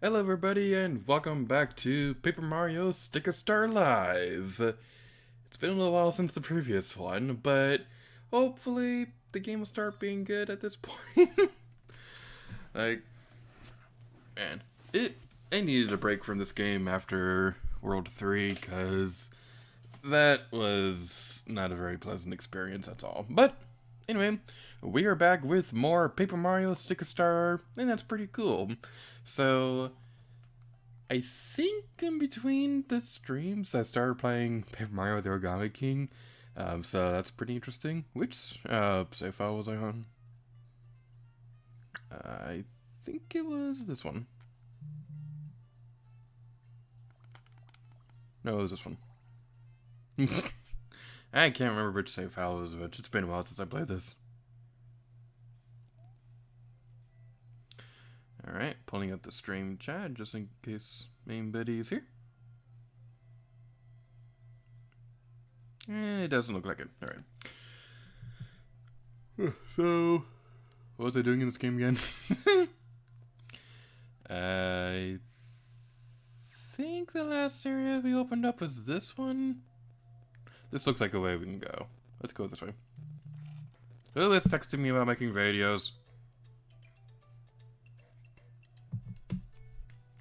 Hello everybody and welcome back to Paper Mario Stick a Star Live. It's been a little while since the previous one, but hopefully the game will start being good at this point. like, man, I needed a break from this game after World 3 because that was not a very pleasant experience at all. But anyway, we are back with more Paper Mario Stick a Star, and that's pretty cool. So, I think in between the streams, I started playing Paper Mario the Origami King. So that's pretty interesting. Which save file was I on? I think it was this one. No, it was this one. I can't remember which save file it was, but it's been a while since I played this. Alright, pulling up the stream chat just in case main Betty is here. It doesn't look like it. Alright. So, what was I doing in this game again? I think the last area we opened up was this one. This looks like a way we can go. Let's go this way. Who is texting me about making videos?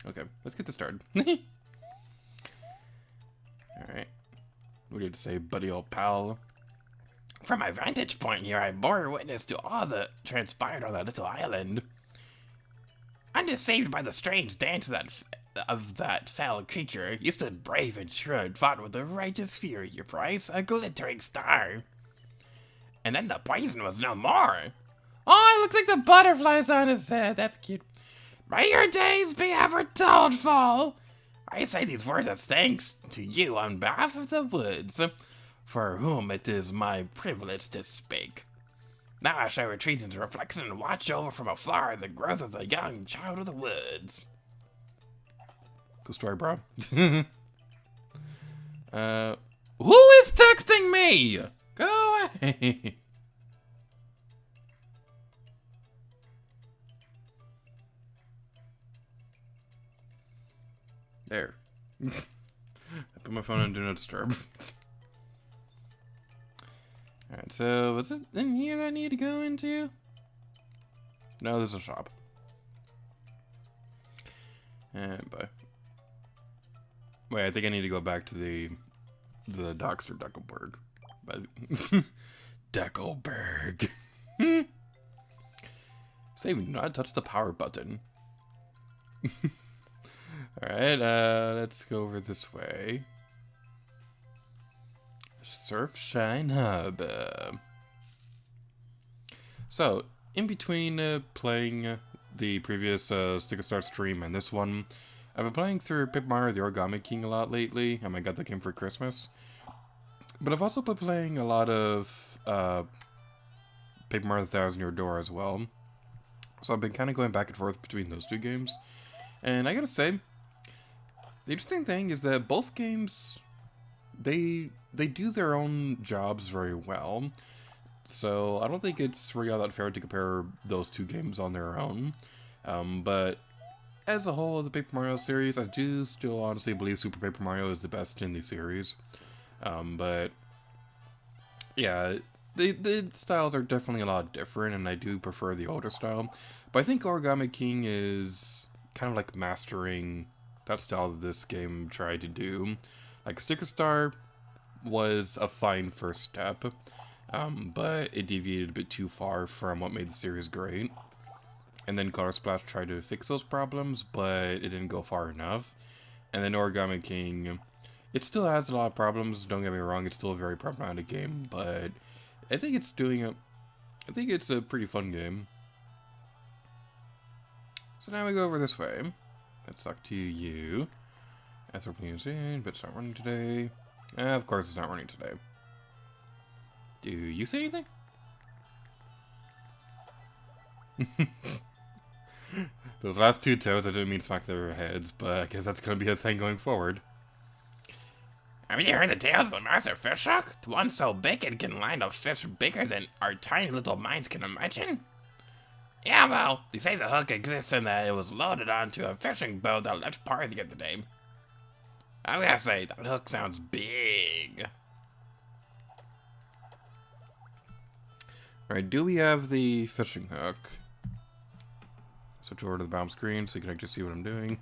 Okay, let's get this started. Alright. What do you have to say, buddy old pal? From my vantage point here, I bore witness to all that transpired on that little island. Undeceived by the strange dance of that foul creature, you stood brave and true and fought with a righteous fury, your prize, a glittering star. And then the poison was no more. Oh, it looks like the butterflies on his head. That's cute. May your days be ever delightful. I say these words as thanks to you on behalf of the woods, for whom it is my privilege to speak. Now I shall retreat into reflection and watch over from afar the growth of the young child of the woods. Cool story, bro. Who is texting me? Go away. There. I put my phone on Do Not Disturb. Alright, so was it in here that I need to go into? No, there's a shop. And bye. Wait, I think I need to go back to the Dr. Deckelberg. Deckelberg. Save, do not touch the power button. Alright, let's go over this way. Surfshine Hub. So, in between playing the previous Stick a Star stream and this one, I've been playing through Paper Mario the Origami King a lot lately. I got the game for Christmas. But I've also been playing a lot of Paper Mario the Thousand Year Door as well. So I've been kind of going back and forth between those two games. And I gotta say, the interesting thing is that both games, they do their own jobs very well. So I don't think it's really all that fair to compare those two games on their own. But as a whole of the Paper Mario series, I do still honestly believe Super Paper Mario is the best in the series. But yeah, the styles are definitely a lot different, and I do prefer the older style. But I think Origami King is kind of like mastering that style that this game tried to do. Like Stick a Star was a fine first step, but it deviated a bit too far from what made the series great. And then Color Splash tried to fix those problems, but it didn't go far enough. And then Origami King, it still has a lot of problems, don't get me wrong, it's still a very problematic game, but I think it's a pretty fun game. So now we go over this way. Let's talk to you. Ethrop Museum, but it's not running today. Of course it's not running today. Do you see anything? Those last two toads, I didn't mean to smack their heads, but I guess that's going to be a thing going forward. Have you heard the tales of the master fish hook? The one so big it can land a fish bigger than our tiny little minds can imagine? Yeah, well, they say the hook exists and that it was loaded onto a fishing boat that left part the other day. I gotta say, that hook sounds big. Alright, do we have the fishing hook? Switch over to the bottom screen so you can actually see what I'm doing.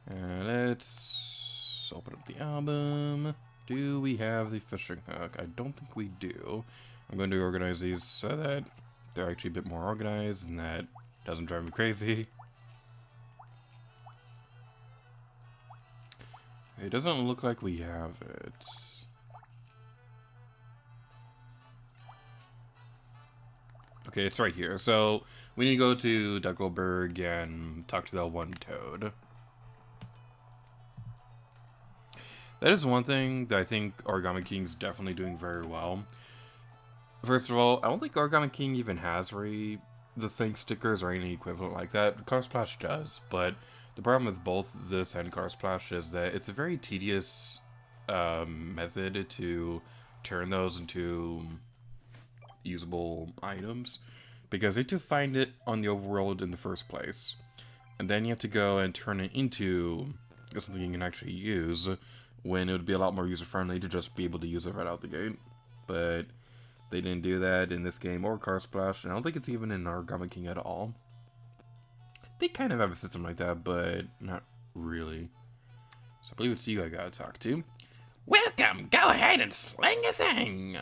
Let's open up the album. Do we have the fishing hook? I don't think we do. I'm going to organize these so that they're actually a bit more organized and that doesn't drive me crazy. It doesn't look like we have it. Okay, it's right here. So we need to go to Duckleberg and talk to that one toad. That is one thing that I think Origami King's definitely doing very well. First of all, I don't think Origami King even has the thing stickers or any equivalent like that. Car Splash does, but the problem with both this and Car Splash is that it's a very tedious method to turn those into usable items, because you have to find it on the overworld in the first place, and then you have to go and turn it into something you can actually use, when it would be a lot more user-friendly to just be able to use it right out the gate. But they didn't do that in this game or Car Splash, and I don't think it's even in Origami King at all. They kind of have a system like that, but not really. So I believe it's you I gotta talk to. Welcome! Go ahead and sling a thing!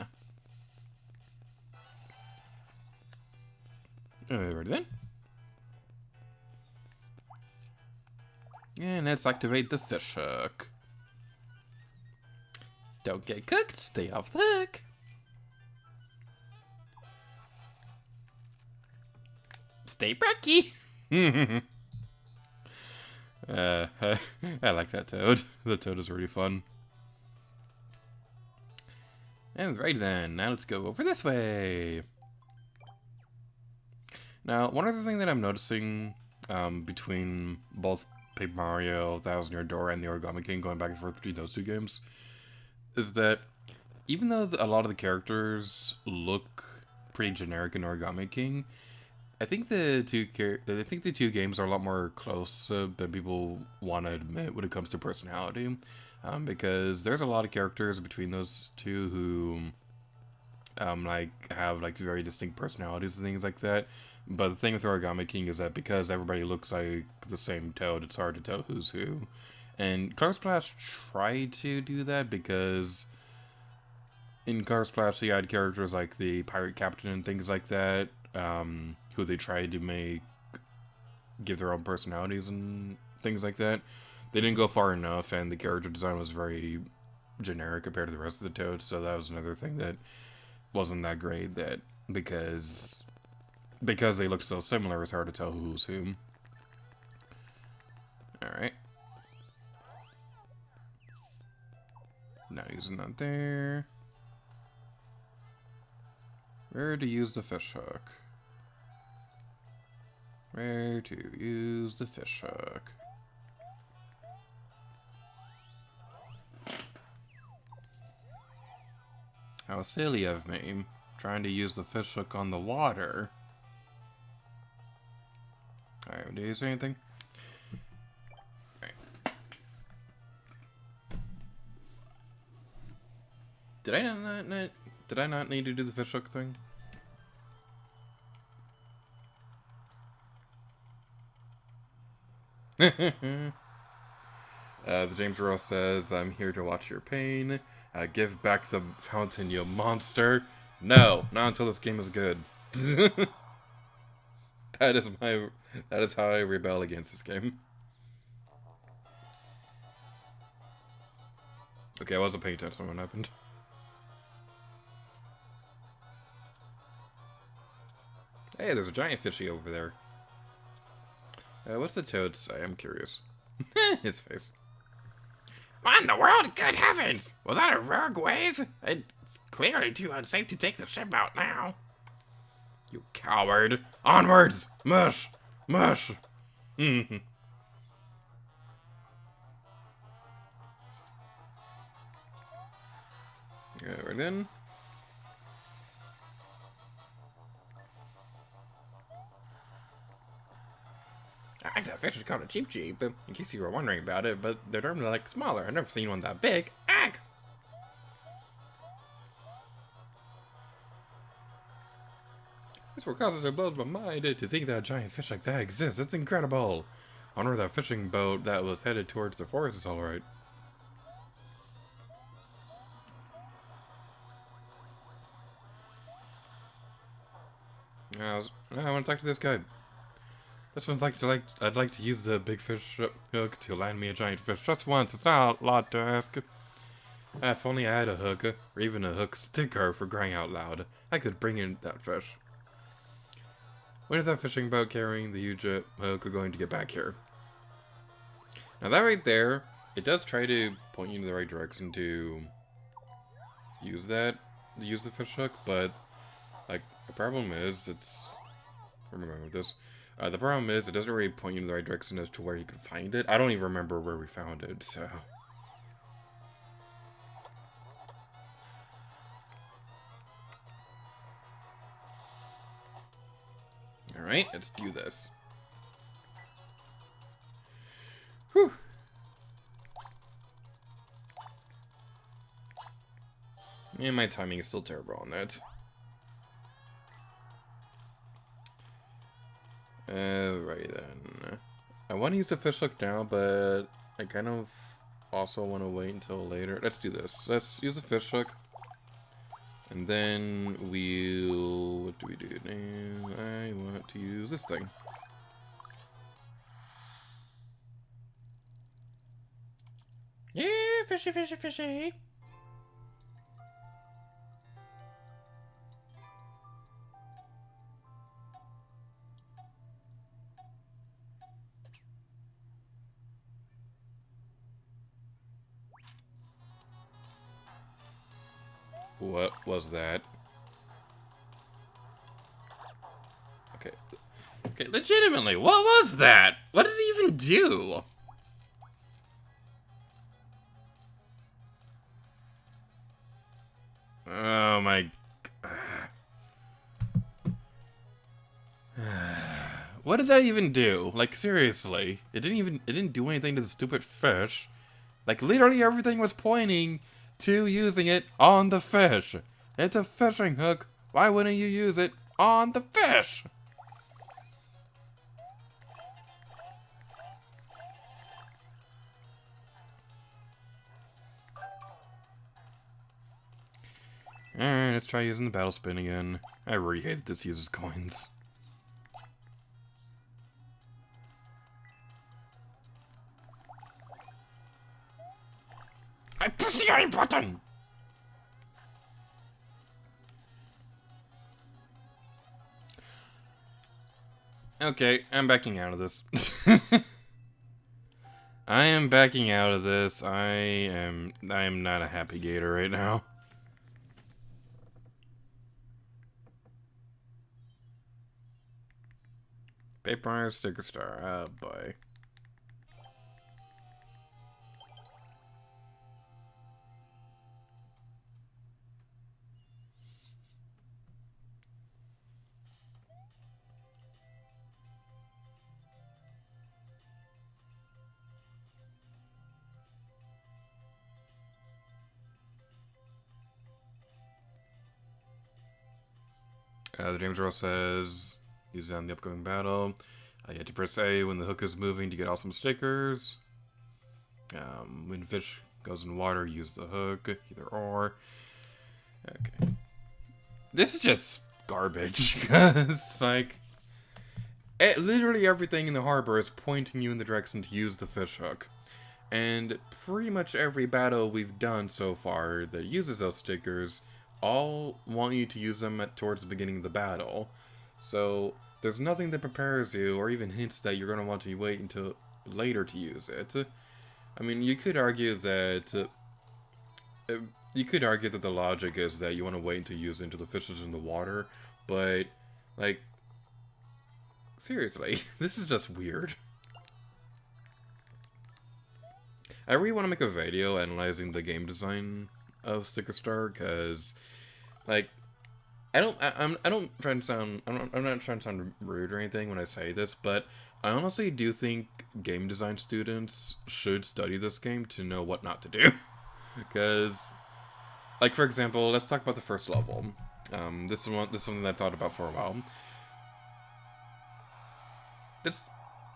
Alright then. And let's activate the fish hook. Don't get cooked, stay off the hook. Stay perky. I like that toad. The toad is really fun. Alright then, now let's go over this way. Now, one other thing that I'm noticing between both Paper Mario, Thousand Year Door, and the Origami King, going back and forth between those two games, is that even though a lot of the characters look pretty generic in Origami King, I think the two games are a lot more close than people want to admit when it comes to personality, because there's a lot of characters between those two who have very distinct personalities and things like that. But the thing with Origami King is that because everybody looks like the same toad, it's hard to tell who's who. And Car Splash tried to do that, because in Car Splash you had characters like the pirate captain and things like that, who they tried to give their own personalities and things like that. They didn't go far enough, and the character design was very generic compared to the rest of the toads, so that was another thing that wasn't that great, that because they look so similar, it's hard to tell who's whom. Alright. Not using that there. Where to use the fish hook? Where to use the fish hook? How silly of me, trying to use the fish hook on the water. Alright, do you say anything? Alright. Did I not need to do the fish hook thing? The James Ross says, "I'm here to watch your pain. Give back the fountain, you monster." No, not until this game is good. That is how I rebel against this game. Okay, I wasn't paying attention when it happened. Hey, there's a giant fishy over there. What's the toad say? I'm curious. His face. What in the world? Good heavens! Was that a rogue wave? It's clearly too unsafe to take the ship out now. You coward! Onwards! Mush! Mush! Alright then. fish is called a cheap cheap, in case you were wondering about it, but they're normally like smaller. I've never seen one that big. Ag! This what causes it blows my mind to think that a giant fish like that exists. It's incredible. I wonder if that fishing boat that was headed towards the forest is alright. I want to talk to this guy. This one's I'd like to use the big fish hook to land me a giant fish just once. It's not a lot to ask. If only I had a hook, or even a hook sticker for crying out loud, I could bring in that fish. When is that fishing boat carrying the huge hook going to get back here? Now that right there, it does try to point you in the right direction to use the fish hook, but like the problem is remember this. The problem is it doesn't really point you in the right direction as to where you can find it. I don't even remember where we found it, so. Alright, let's do this. Whew. And my timing is still terrible on that. Alrighty then. I want to use the fish hook now, but I kind of also want to wait until later. Let's do this. Let's use the fish hook. And then we'll... What do we do now? I want to use this thing. Yeah, fishy, fishy, fishy. What was that? Okay. Okay, legitimately, what was that? What did it even do? Oh my... What did that even do? Like, seriously. It didn't do anything to the stupid fish. Like, literally everything was pointing to using it on the fish. It's a fishing hook. Why wouldn't you use it on the fish? Alright, let's try using the battle spin again. I really hate that this uses coins. I push the I button! Okay, I'm backing out of this. I am backing out of this. I am not a happy gator right now. Paper sticker star. Oh boy. The James Earl says he's on the upcoming battle. You have to press A when the hook is moving to get awesome stickers. When fish goes in water, use the hook. Either or. Okay. This is just garbage. It's like... literally everything in the harbor is pointing you in the direction to use the fish hook. And pretty much every battle we've done so far that uses those stickers all want you to use them towards the beginning of the battle. So there's nothing that prepares you or even hints that you're going to want to wait until later to use it. I mean, you could argue that the logic is that you want to wait until you use it until the fish is in the water, but like seriously, this is just weird. I really want to make a video analyzing the game design of Sticker Star, because like I'm not trying to sound rude or anything when I say this, but I honestly do think game design students should study this game to know what not to do. Because, like, for example, let's talk about the first level. This is something that I thought about for a while. Let's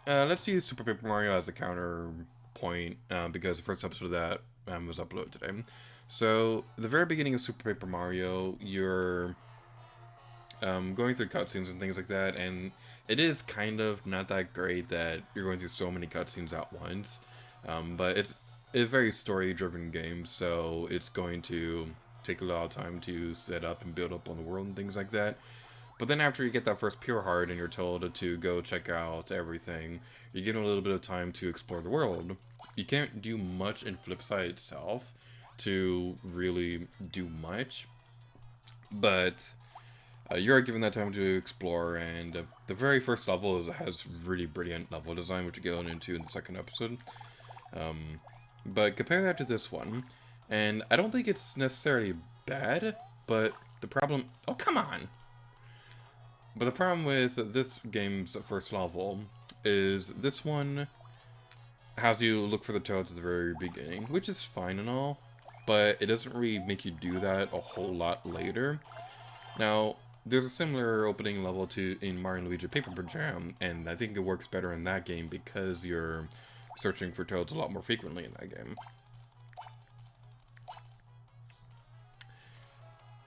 let's use Super Paper Mario as a counterpoint because the first episode of that was uploaded today. So the very beginning of Super Paper Mario, you're going through cutscenes and things like that, and it is kind of not that great that you're going through so many cutscenes at once. But it's a very story-driven game, so it's going to take a lot of time to set up and build up on the world and things like that. But then after you get that first pure heart and you're told to go check out everything, you get a little bit of time to explore the world. You can't do much in Flipside itself to really do much, but you're given that time to explore, and the very first level has really brilliant level design, which we'll get into in the second episode. But compare that to this one, and I don't think it's necessarily bad, but the problem... Oh, come on! But the problem with this game's first level is this one has you look for the toads at the very beginning, which is fine and all, but it doesn't really make you do that a whole lot later. Now, there's a similar opening level to in Mario & Luigi Paper Jam, and I think it works better in that game because you're searching for toads a lot more frequently in that game.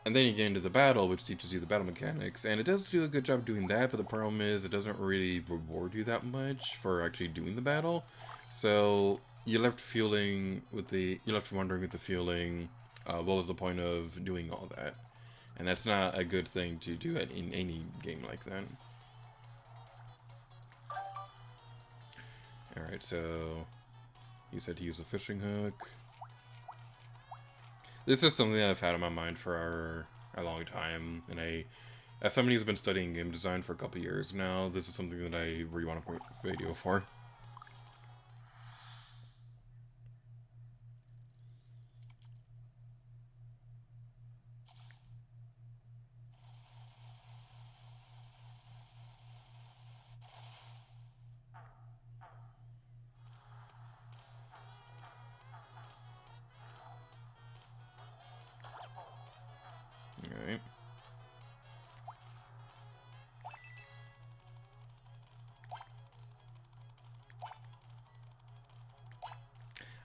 And then you get into the battle, which teaches you the battle mechanics, and it does do a good job doing that, but the problem is it doesn't really reward you that much for actually doing the battle. So you're left wondering with the feeling, what was the point of doing all that? And that's not a good thing to do in any game like that. Alright, so you said to use a fishing hook. This is something that I've had on my mind for a long time, and as somebody who's been studying game design for a couple years now, this is something that I really want to make a video for. Alright.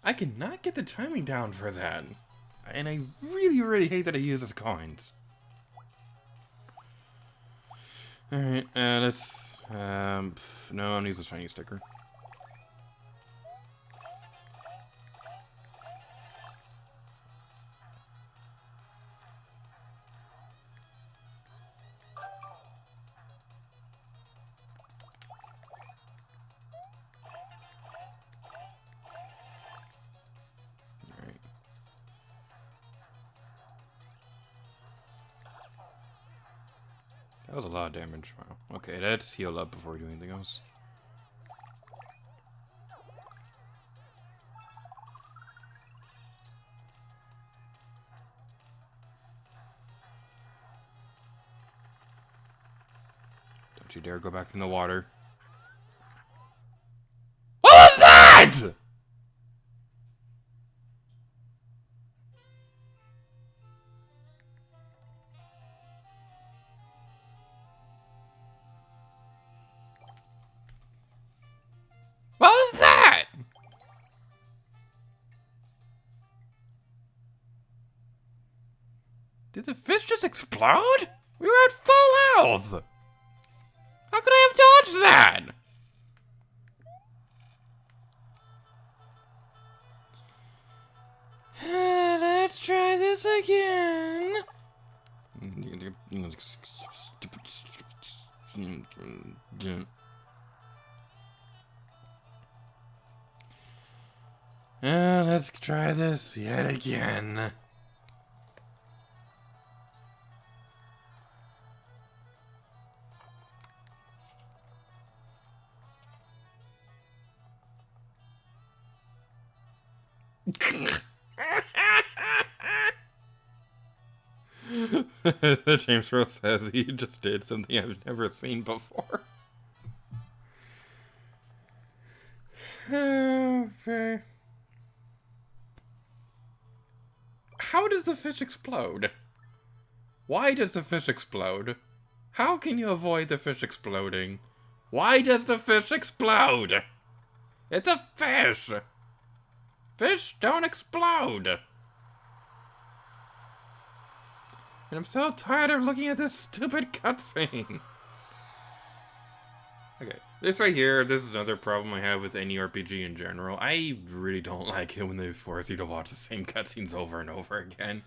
I cannot get the timing down for that. And I really, really hate that it uses coins. Alright, let's... no, I'll use a shiny sticker. That was a lot of damage. Wow. Okay, let's heal up before we do anything else. Don't you dare go back in the water. What was that?! What was that?! Did the fish just explode? We were at full health! How could I have dodged that? Let's try this again. Let's try this yet again. James Rose says he just did something I've never seen before. how does the fish explode? Why does the fish explode? How can you avoid the fish exploding? Why does the fish explode? It's a fish! Fish don't explode! And I'm so tired of looking at this stupid cutscene. Okay, this right here, this is another problem I have with any RPG in general. I really don't like it when they force you to watch the same cutscenes over and over again.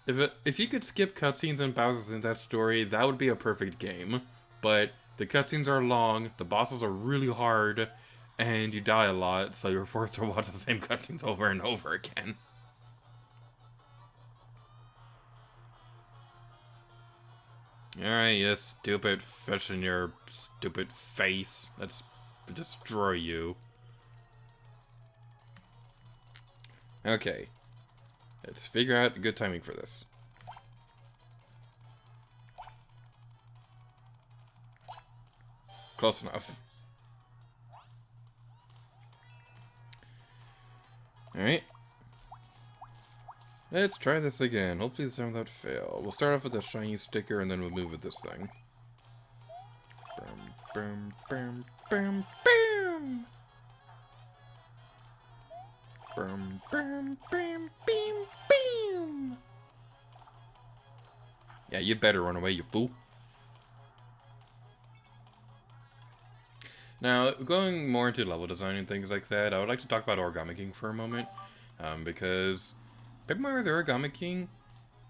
If you could skip cutscenes and pauses in that story, that would be a perfect game. But the cutscenes are long, the bosses are really hard, and you die a lot, so you're forced to watch the same cutscenes over and over again. Alright, you stupid fish in your stupid face. Let's destroy you. Okay. Let's figure out good timing for this. Close enough. Alright. Let's try this again. Hopefully this time without fail. We'll start off with a shiny sticker and then we'll move with this thing. Boom, boom, boom, boom, boom. Boom, boom, boom, boom, boom. Yeah, you better run away, you fool. Now, going more into level design and things like that, I would like to talk about Origami King for a moment. Because Paper Mario the Origami King,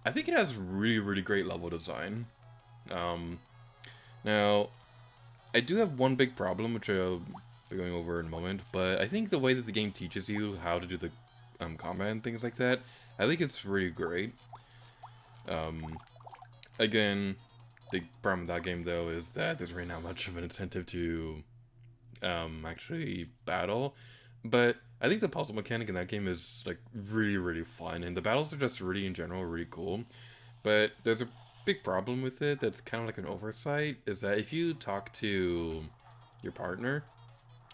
I think it has really, really great level design. Now, I do have one big problem, which I'll be going over in a moment, but I think the way that the game teaches you how to do the combat and things like that, I think it's really great. Again, the problem with that game, though, is that there's really not much of an incentive to actually battle, but I think the puzzle mechanic in that game is like really, really fun, and the battles are just really, in general, really cool. But there's a big problem with it that's kind of like an oversight, is that if you talk to your partner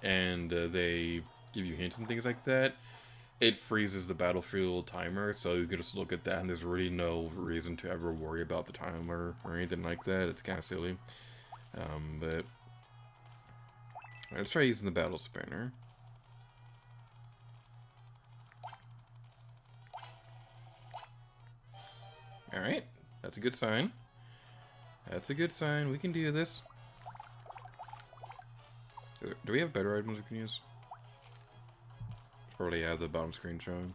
and they give you hints and things like that, it freezes the battlefield timer, so you can just look at that and there's really no reason to ever worry about the timer or anything like that. It's kind of silly. But let's try using the battle spinner. Alright, that's a good sign. That's a good sign. We can do this. Do we have better items we can use? Probably have the bottom screen showing.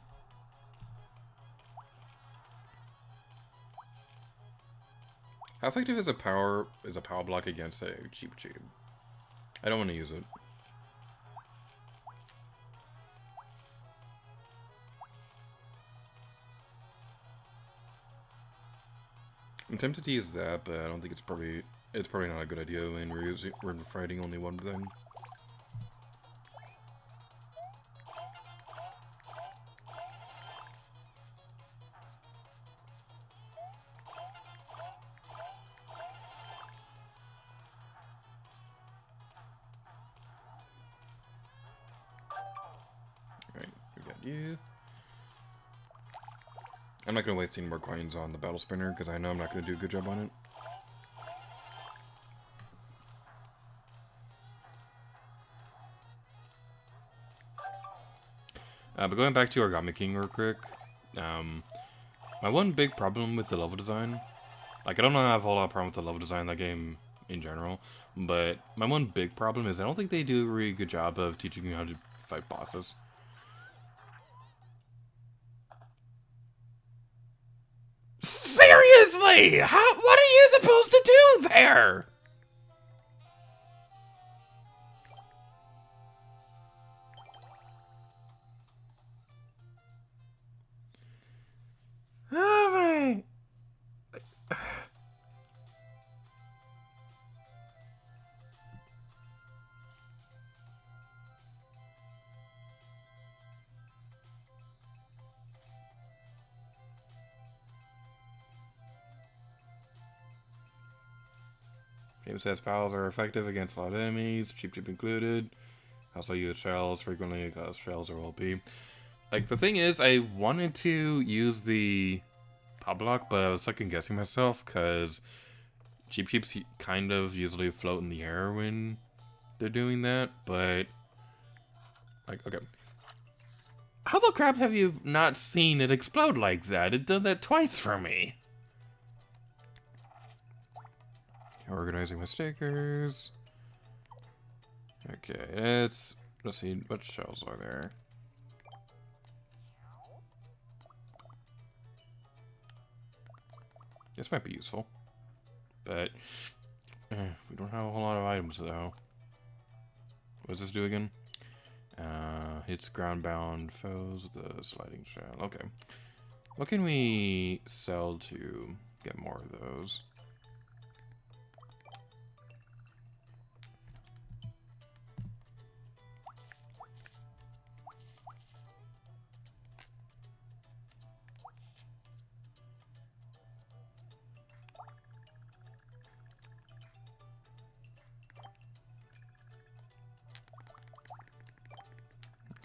How effective is a power block against a Cheep? I don't want to use it. I'm tempted to use that, but I don't think it's probably not a good idea when we're fighting only one thing. Alright, we got you. I'm not going to waste any more coins on the battle spinner, because I know I'm not going to do a good job on it. But going back to Origami King real quick, my one big problem with the level design, like I don't have a whole lot of problem with the level design in that game in general, but my one big problem is I don't think they do a really good job of teaching you how to fight bosses. Seriously! What are you supposed to do there? Oh my... Game says pals are effective against a lot of enemies, Cheep included. Also use shells frequently because shells are OP. Like, the thing is, I wanted to use the pop block, but I was second guessing myself, because Cheap Cheeps kind of usually float in the air when they're doing that, but... Like, okay. How the crap have you not seen it explode like that? It did that twice for me. Organizing my stickers. Okay, let's see, what shells are there? This might be useful, but we don't have a whole lot of items though. What does this do again? Hits ground-bound foes with a sliding shell. Okay. What can we sell to get more of those?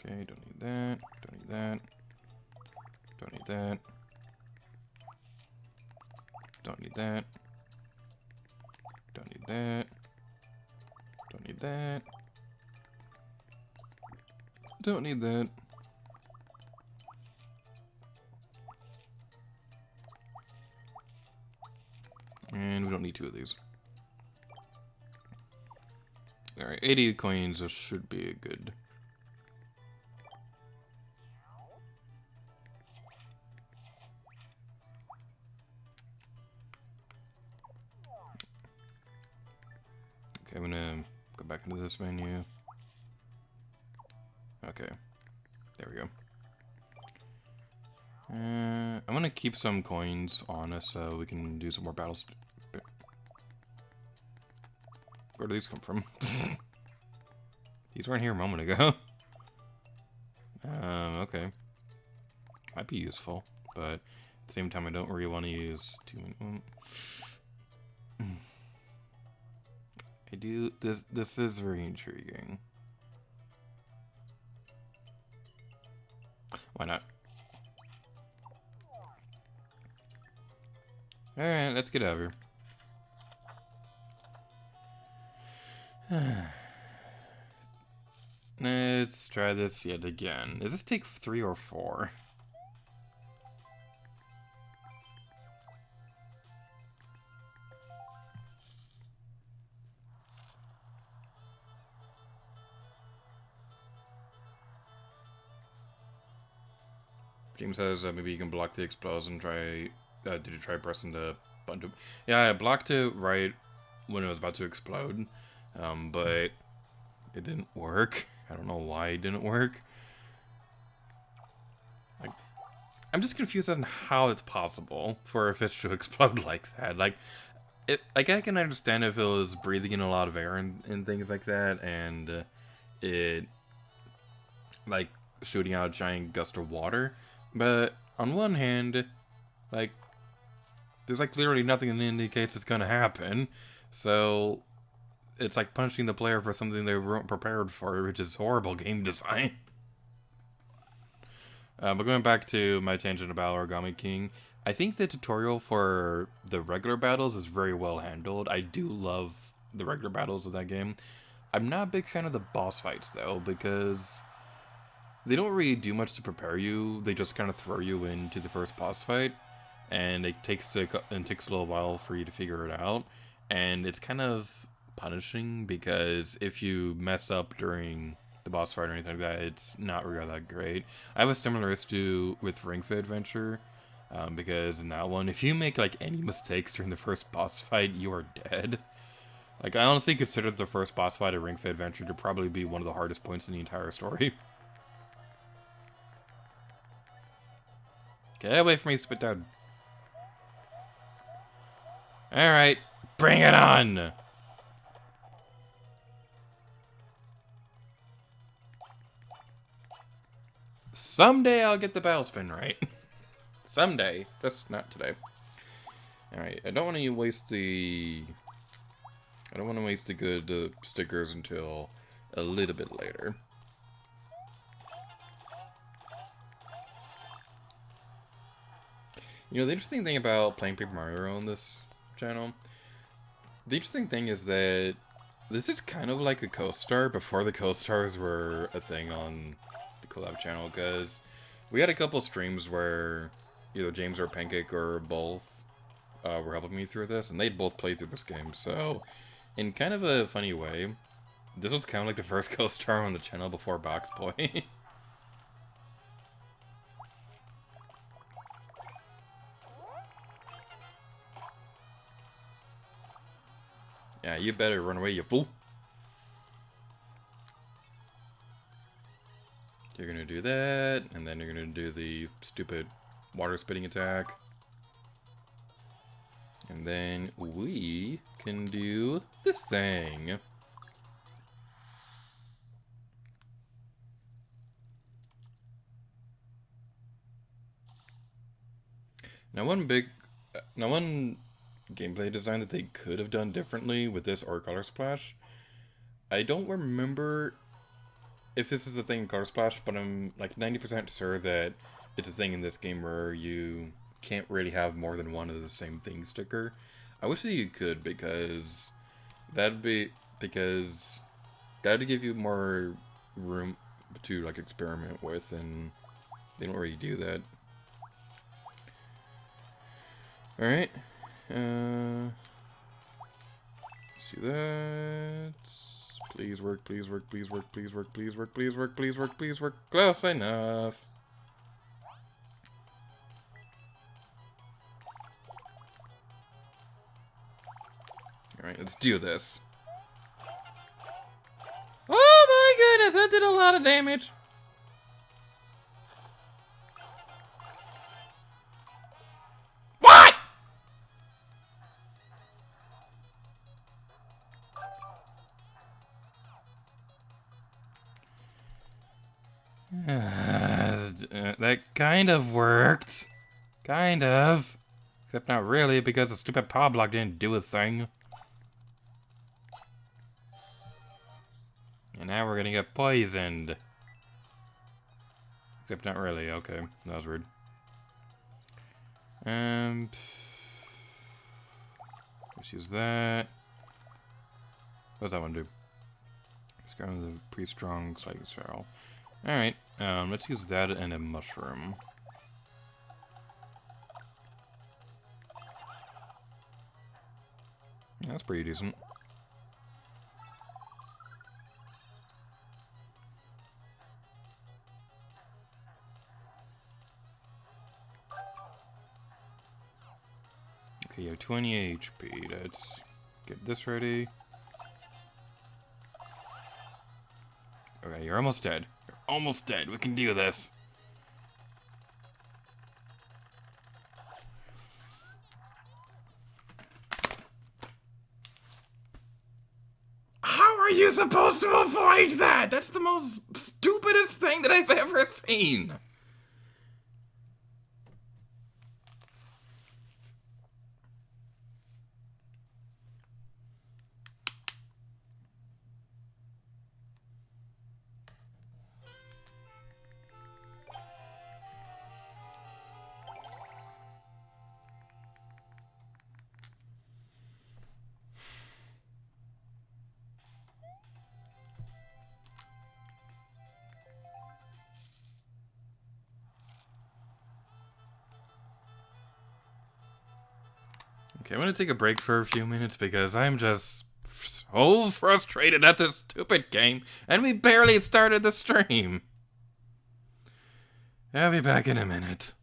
Okay, don't need that, don't need that, don't need that, don't need that, don't need that, don't need that, don't need that. And we don't need two of these. Alright, 80 coins should be a good... Okay, I'm gonna go back into this menu. Okay, there we go. I'm gonna keep some coins on us so we can do some more battles. Where do these come from? These weren't here a moment ago. Okay. Might be useful, but at the same time I don't really want to use too many... I do... This is very intriguing. Why not? Alright, let's get over. Let's try this yet again. Does this take 3 or 4? James says maybe you can block the explosion. Try. Did you try pressing the button? Yeah, I blocked it right when it was about to explode, but it didn't work. I don't know why it didn't work. Like, I'm just confused on how it's possible for a fish to explode like that. Like, I can understand if it was breathing in a lot of air and things like that, and it like shooting out a giant gust of water. But on one hand, like, there's like literally nothing that indicates it's gonna happen. So it's like punishing the player for something they weren't prepared for, which is horrible game design. But going back to my tangent about Origami King, I think the tutorial for the regular battles is very well handled. I do love the regular battles of that game. I'm not a big fan of the boss fights though, because they don't really do much to prepare you. They just kind of throw you into the first boss fight, and it takes a little while for you to figure it out. And it's kind of punishing because if you mess up during the boss fight or anything like that, it's not really that great. I have a similar issue with Ring Fit Adventure, because in that one, if you make like any mistakes during the first boss fight, you are dead. Like, I honestly consider the first boss fight of Ring Fit Adventure to probably be one of the hardest points in the entire story. Get away from me, spit down. Alright, bring it on! Someday I'll get the battle spin right. Someday, just not today. Alright, I don't want to waste the... I don't want to waste the good stickers until a little bit later. You know, the interesting thing about playing Paper Mario on this channel, the interesting thing is that this is kind of like a co-star before the co-stars were a thing on the collab channel, because we had a couple streams where either James or Pancake or both were helping me through this, and they'd both played through this game, so in kind of a funny way, this was kind of like the first co-star on the channel before Box Boy. Yeah, you better run away, you fool. You're gonna do that, and then you're gonna do the stupid water spitting attack. And then we can do this thing. Now one gameplay design that they could have done differently with this or Color Splash. I don't remember if this is a thing in Color Splash, but I'm like 90% sure that it's a thing in this game where you can't really have more than one of the same thing sticker. I wish that you could, that'd be because that'd give you more room to like experiment with, and they don't really do that. All right. See that. Please work, please work, please work, please work, please work, please work, please work, please work. Close enough. Alright, let's do this. Oh my goodness, that did a lot of damage. What? That kind of worked. Kind of. Except not really, because the stupid power block didn't do a thing. And now we're gonna get poisoned. Except not really, okay. That was weird. Let's use that. What does that one do? Let's go with the pretty strong Psychic Shell. Alright, let's use that and a mushroom. Yeah, that's pretty decent. Okay, you have 20 HP. Let's get this ready. Okay, you're almost dead. You're almost dead. We can do this. How are you supposed to avoid that? That's the most stupidest thing that I've ever seen. Okay, I'm gonna take a break for a few minutes because I'm just so frustrated at this stupid game, and we barely started the stream. I'll be back in a minute.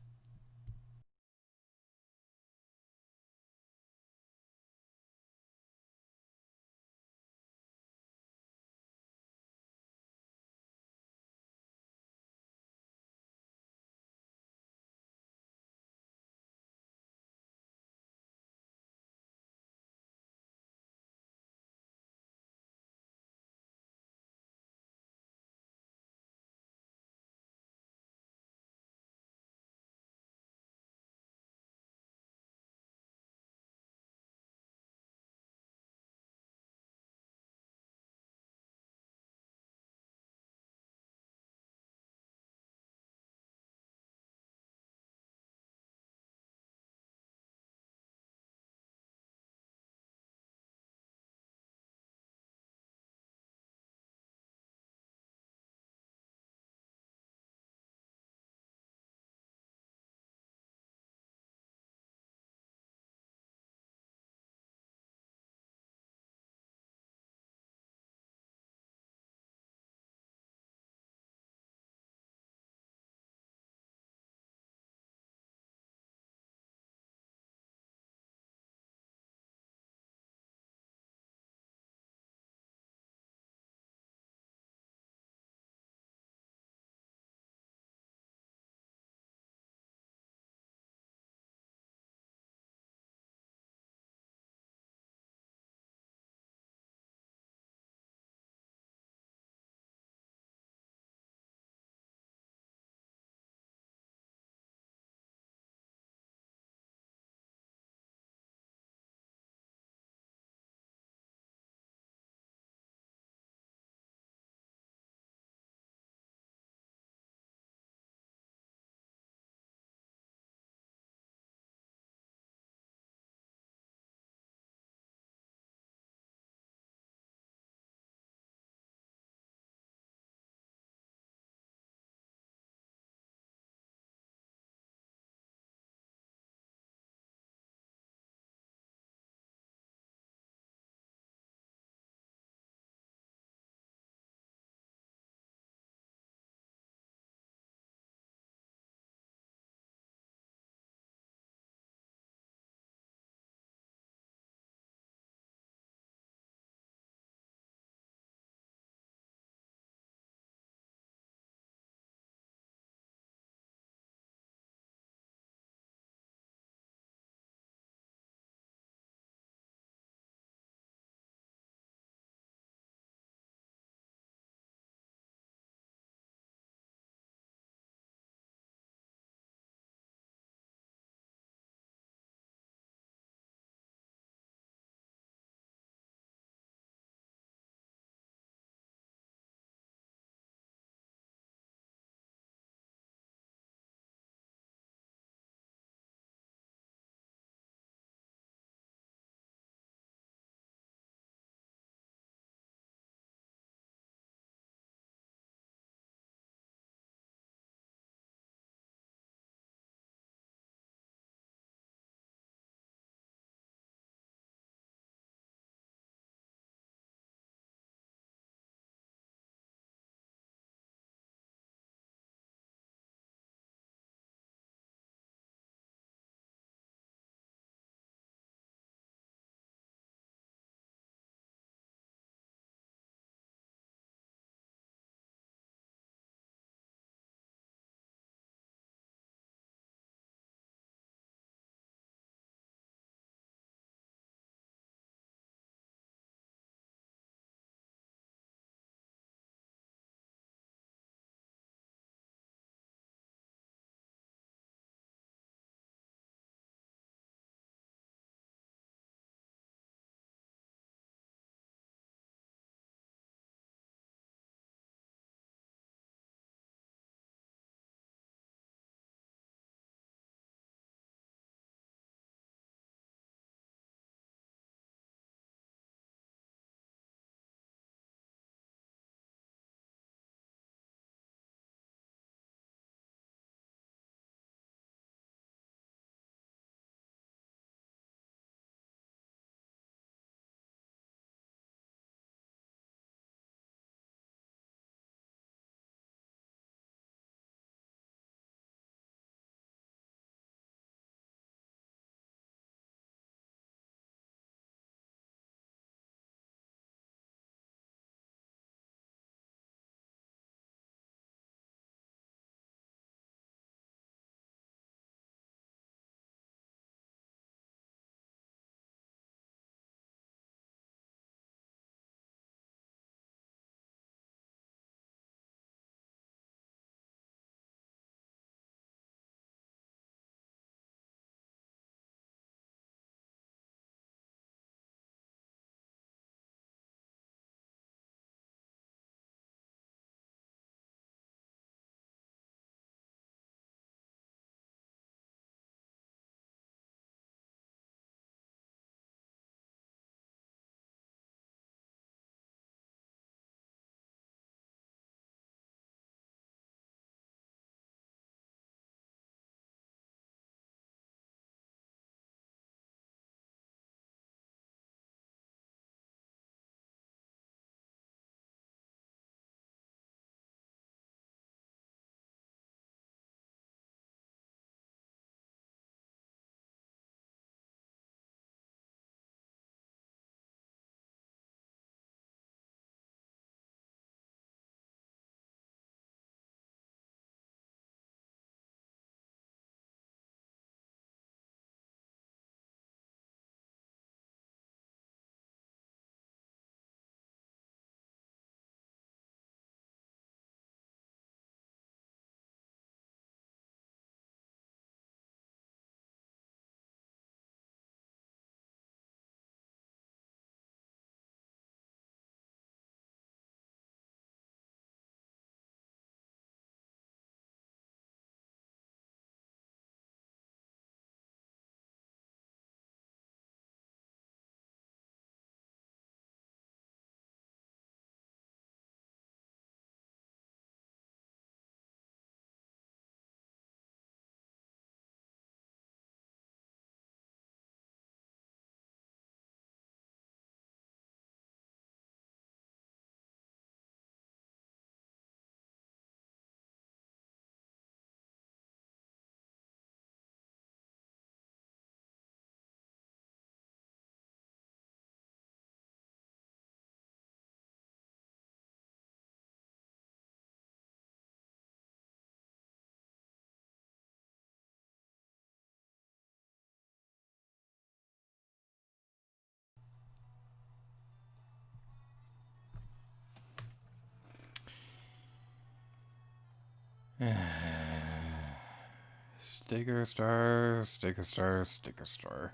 Sticker star, sticker star, sticker star.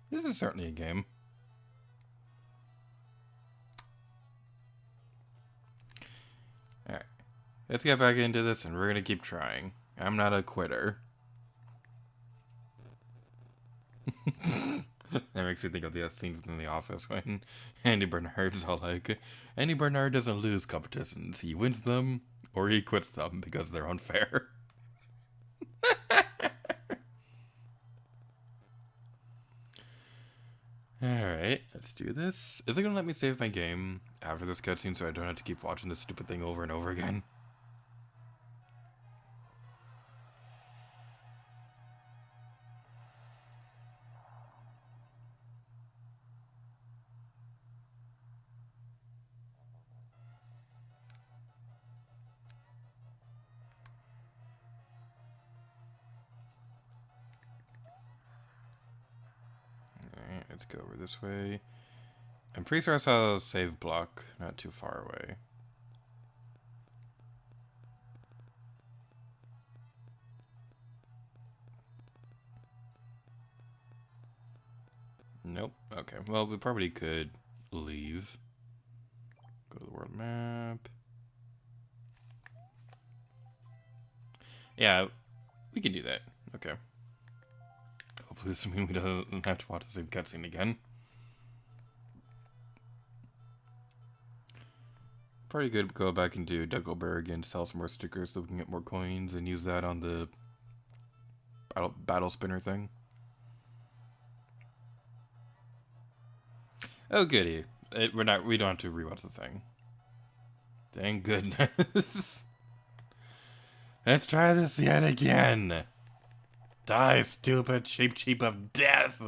This is certainly a game. Alright. Let's get back into this and we're gonna keep trying. I'm not a quitter. That makes me think of the scene within The Office when Andy Bernard's all like, Andy Bernard doesn't lose competitions. He wins them or he quits them because they're unfair. Alright, let's do this. Is it gonna let me save my game after this cutscene so I don't have to keep watching this stupid thing over and over again? Alright, let's go over this way. I'm pretty sure I saw a save block not too far away. Nope. Okay, well, we probably could leave. Go to the world map. Yeah, we can do that. Okay. Hopefully this means we don't have to watch the same cutscene again. Probably good to go back into Duggleberry again to sell some more stickers so we can get more coins and use that on the battle spinner thing. Oh goody. We don't have to rewatch the thing. Thank goodness. Let's try this yet again. Die, stupid cheap of death!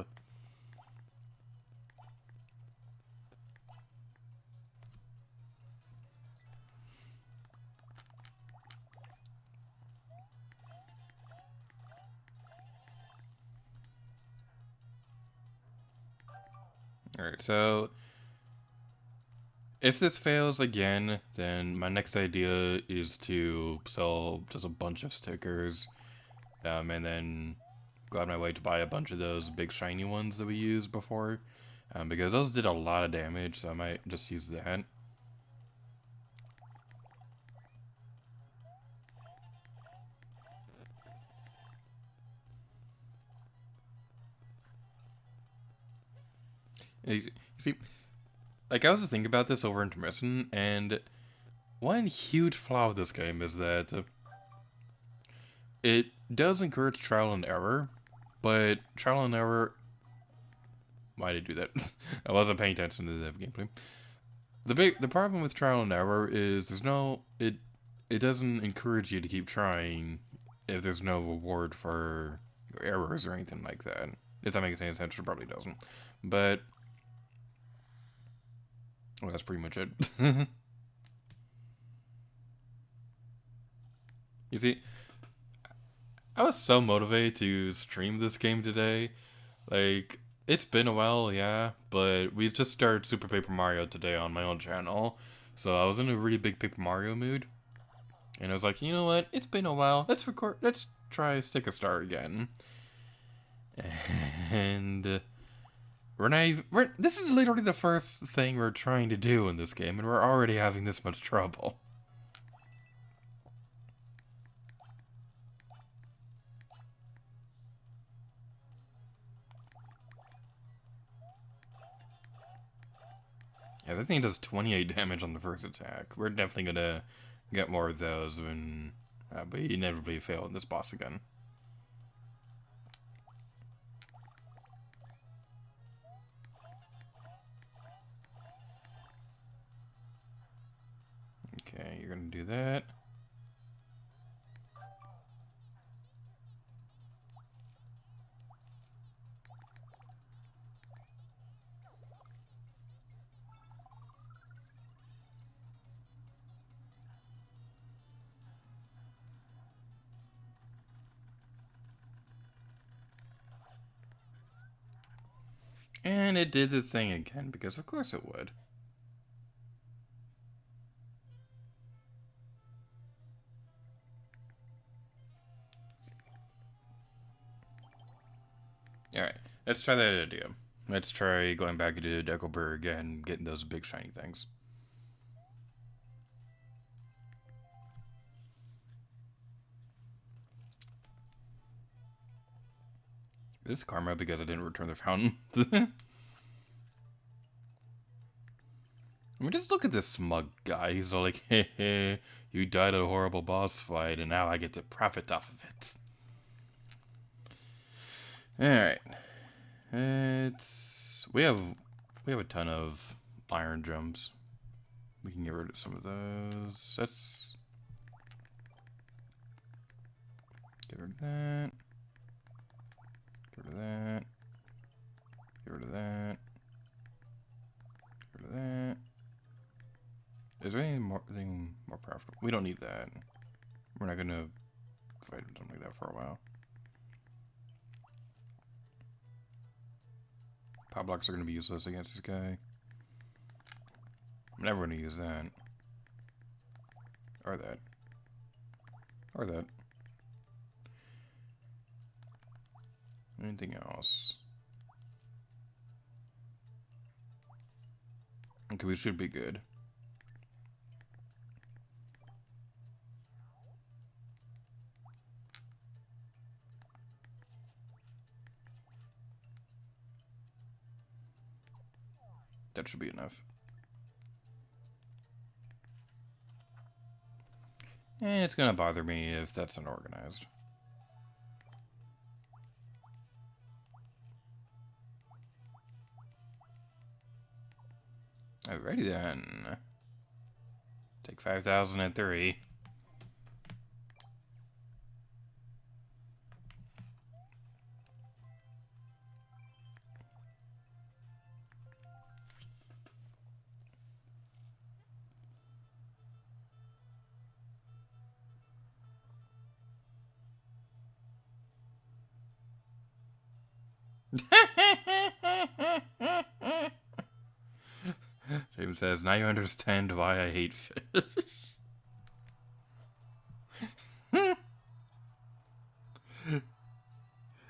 Alright, so if this fails again, then my next idea is to sell just a bunch of stickers, and then go out my way to buy a bunch of those big shiny ones that we used before, because those did a lot of damage, so I might just use that. You see, like, I was just thinking about this over intermission, and one huge flaw of this game is that it does encourage trial and error, but trial and error... Why did I do that? I wasn't paying attention to the gameplay. The problem with trial and error is there's no... It doesn't encourage you to keep trying if there's no reward for errors or anything like that. If that makes any sense, it probably doesn't. But... well, that's pretty much it. You see, I was so motivated to stream this game today. Like, it's been a while, yeah, but we just started Super Paper Mario today on my own channel. So I was in a really big Paper Mario mood. And I was like, you know what? It's been a while. Let's try Sticker Star again. And this is literally the first thing we're trying to do in this game, and we're already having this much trouble. Yeah, that thing does 28 damage on the first attack. We're definitely gonna get more of those when we inevitably fail in this boss again. Okay, you're gonna do that. And it did the thing again, because of course it would. Alright, let's try that idea. Let's try going back into Deckelberg and getting those big shiny things. Is this karma because I didn't return the fountain? I mean, just look at this smug guy. He's all like, hey, hey, you died a horrible boss fight, and now I get to profit off of it. Alright. We have a ton of iron gems. We can get rid of some of those. Let's get rid of that. Get rid of that. Get rid of that. Get rid of that. Is there anything more profitable? We don't need that. We're not gonna fight something like that for a while. Pop blocks are gonna be useless against this guy. I'm never gonna use that. Or that. Or that. Anything else? Okay, we should be good. That should be enough. And it's gonna bother me if that's unorganized. Alrighty then. Take 5,003. James says, now you understand why I hate fish.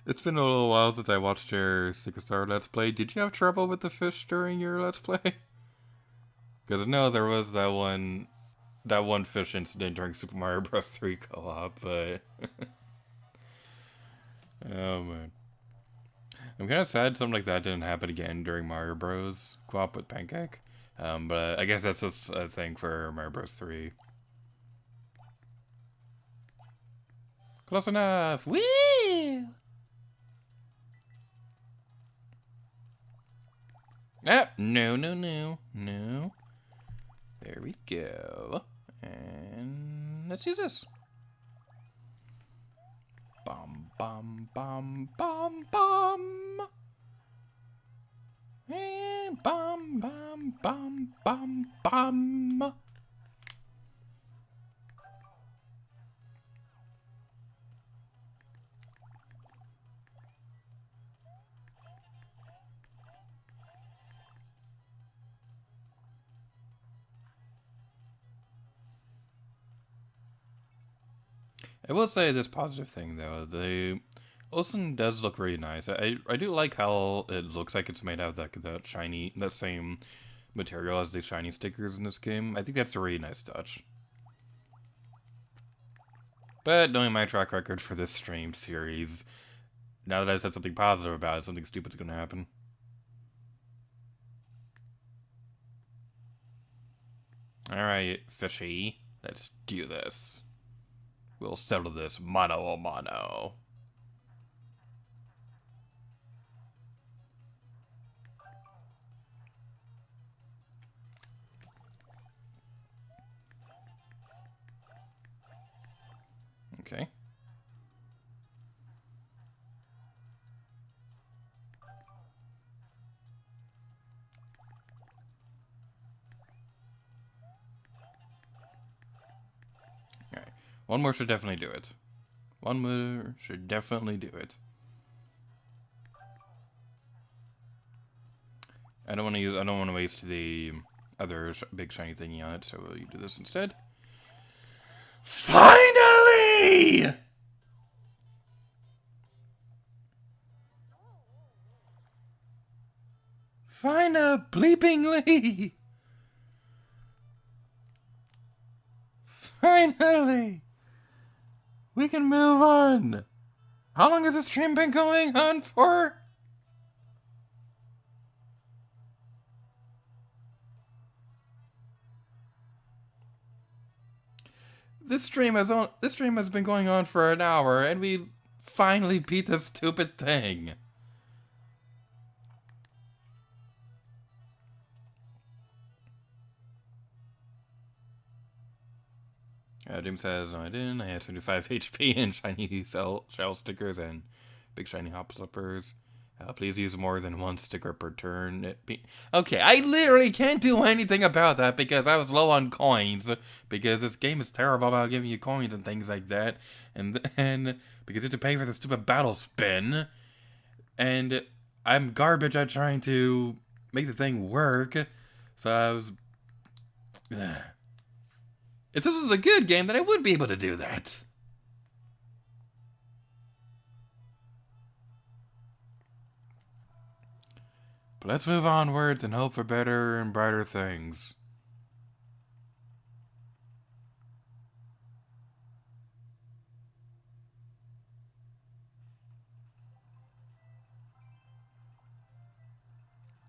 It's been a little while since I watched your 6-star Let's Play. Did you have trouble with the fish during your Let's Play? Because I know there was that one fish incident during Super Mario Bros. 3 co-op, but... oh, man. I'm kind of sad something like that didn't happen again during Mario Bros. Co-op with Pancake. But I guess that's just a thing for Mario Bros. 3. Close enough! Woo! Ah, no, no, no, no. There we go. And let's use this. Bum, bum, bum, bum, bum. And bum, bum, bum, bum, bum. I will say this positive thing though, the Olsen does look really nice. I do like how it looks like it's made out of that same material as the shiny stickers in this game. I think that's a really nice touch. But knowing my track record for this stream series, now that I said something positive about it, something stupid's gonna happen. Alright, fishy. Let's do this. We'll settle this mano a mano. Okay. Alright. One more should definitely do it. One more should definitely do it. I don't want to waste the other big shiny thingy on it, so will you do this instead? Finally! Bleepingly! Finally! We can move on! How long has this stream been going on for? This stream has been going on for an hour, and we finally beat this stupid thing. Doom says, no, I didn't. I had 75 HP and shiny shell stickers and big shiny hop slippers. Please use more than one sticker per turn. Okay, I literally can't do anything about that because I was low on coins. Because this game is terrible about giving you coins and things like that. And then, because you have to pay for the stupid battle spin. And I'm garbage at trying to make the thing work. So I was... If this was a good game, then I would be able to do that. But let's move onwards and hope for better and brighter things.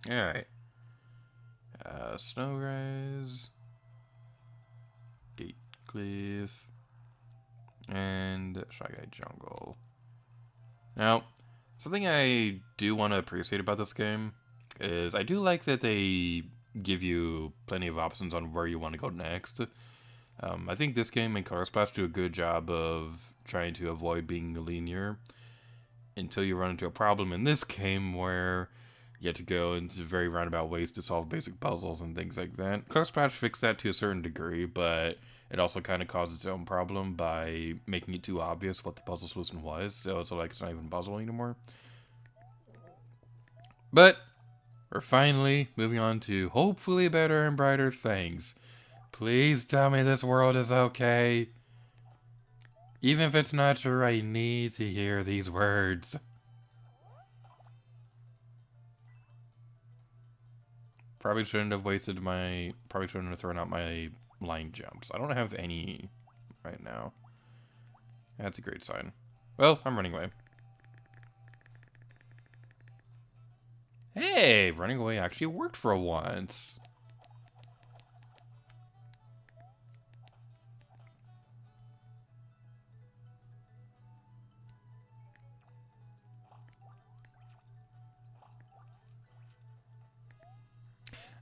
Alright. Snow Rise. Gate Cliff. And Shy Guy Jungle. Now, something I do want to appreciate about this game is I do like that they give you plenty of options on where you want to go next. I think this game and Color Splash do a good job of trying to avoid being linear until you run into a problem in this game where you have to go into very roundabout ways to solve basic puzzles and things like that. Color Splash fixed that to a certain degree, but it also kind of caused its own problem by making it too obvious what the puzzle solution was, so it's like it's not even a puzzle anymore. But we're finally moving on to hopefully better and brighter things. Please tell me this world is okay. Even if it's not true, I need to hear these words. Probably shouldn't have thrown out my line jumps. I don't have any right now. That's a great sign. Well, I'm running away. Hey, running away actually worked for once.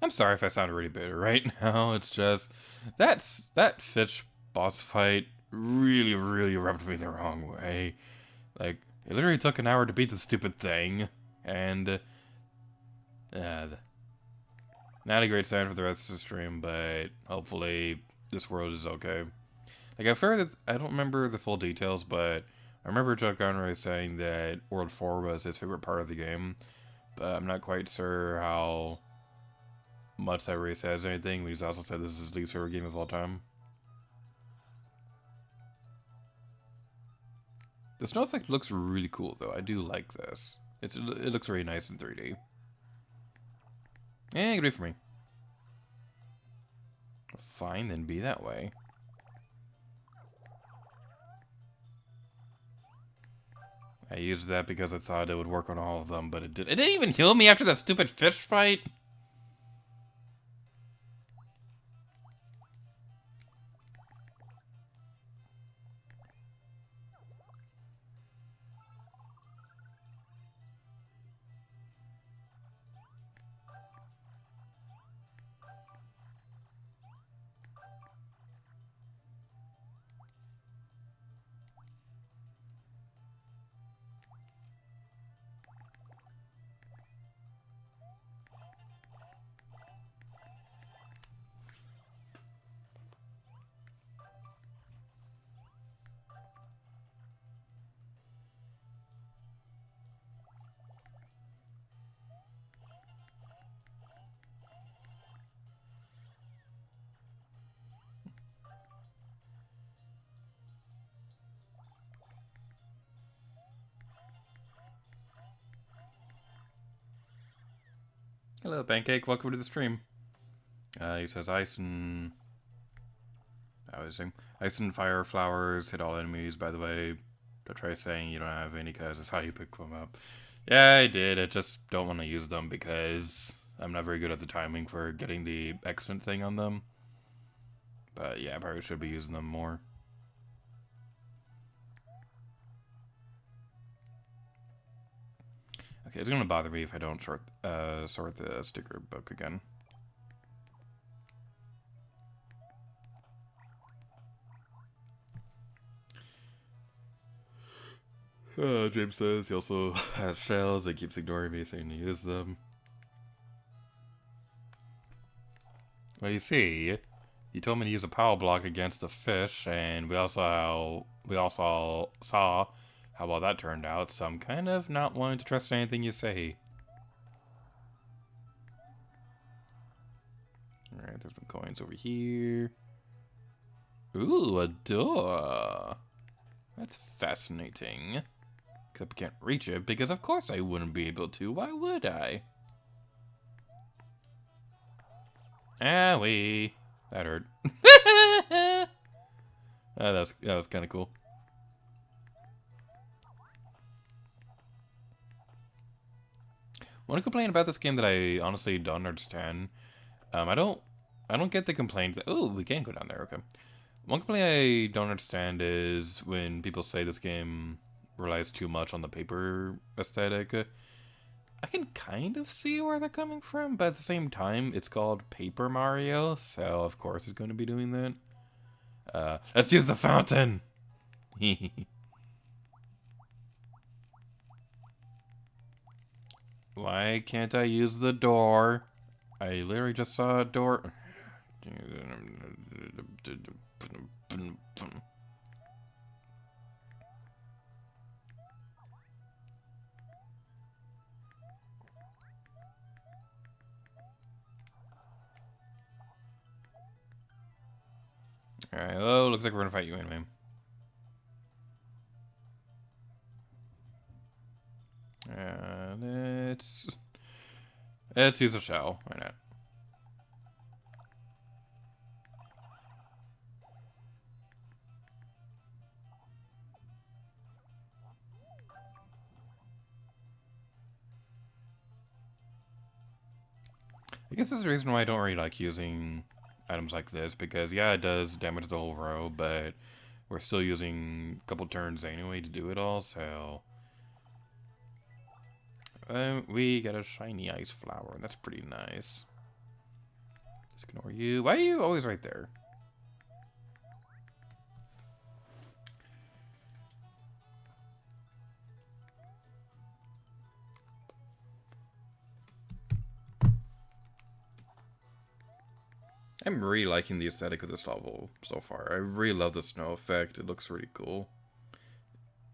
I'm sorry if I sound really bitter right now. It's just that fish boss fight really rubbed me the wrong way. Like, it literally took an hour to beat the stupid thing, and not a great sign for the rest of the stream, but hopefully this world is okay. Like, I've heard that, I don't remember the full details, but I remember Chuck Conroy saying that World 4 was his favorite part of the game, but I'm not quite sure how much that really says anything. He's also said this is his least favorite game of all time. The snow effect looks really cool, though. I do like this. It looks really nice in 3D. Eh, good for me. Fine, then be that way. I used that because I thought it would work on all of them, but it didn't. It didn't even heal me after that stupid fish fight. Hello, Pancake. Welcome to the stream. He says ice and... I was saying, ice and fire flowers hit all enemies, by the way. Don't try saying you don't have any, because it's how you pick them up. Yeah, I did. I just don't want to use them because I'm not very good at the timing for getting the excellent thing on them. But yeah, I probably should be using them more. Okay, it's gonna bother me if I don't sort the sticker book again. James says he also has shells. He keeps ignoring me, saying to use them. Well, you see, he told me to use a power block against the fish, and we also saw how well that turned out. So I'm kind of not wanting to trust anything you say. All right, there's some coins over here. Ooh, a door. That's fascinating. Except I can't reach it, because of course I wouldn't be able to. Why would I? Owie. That hurt. That was kind of cool. One complaint about this game that I honestly don't understand. I don't get the complaint that... Oh, we can go down there, okay. One complaint I don't understand is when people say this game relies too much on the paper aesthetic. I can kind of see where they're coming from, but at the same time, it's called Paper Mario, so of course it's going to be doing that. Let's use the fountain! Why can't I use the door? I literally just saw a door. Alright, oh, looks like we're gonna fight you anyway. Let's use a shell. Why not? I guess that's the reason why I don't really like using items like this, because yeah, it does damage the whole row, but we're still using a couple turns anyway to do it all, so... we got a shiny ice flower, that's pretty nice. Just ignore you. Why are you always right there? I'm really liking the aesthetic of this level so far. I really love the snow effect. It looks really cool.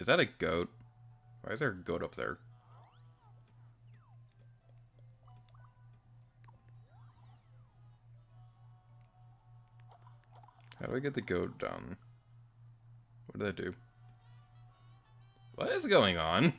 Is that a goat? Why is there a goat up there? How do I get the goat done? What did I do? What is going on?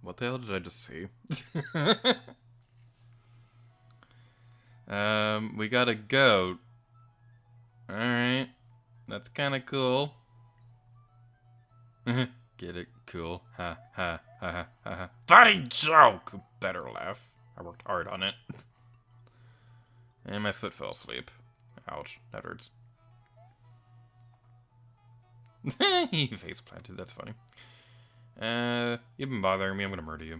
What the hell did I just see? We got a goat. Alright. That's kind of cool. Get it? Cool. Ha ha ha ha ha. Funny joke! Better laugh. I worked hard on it. And my foot fell asleep. Ouch. That hurts. He face planted. That's funny. You've been bothering me. I'm gonna murder you.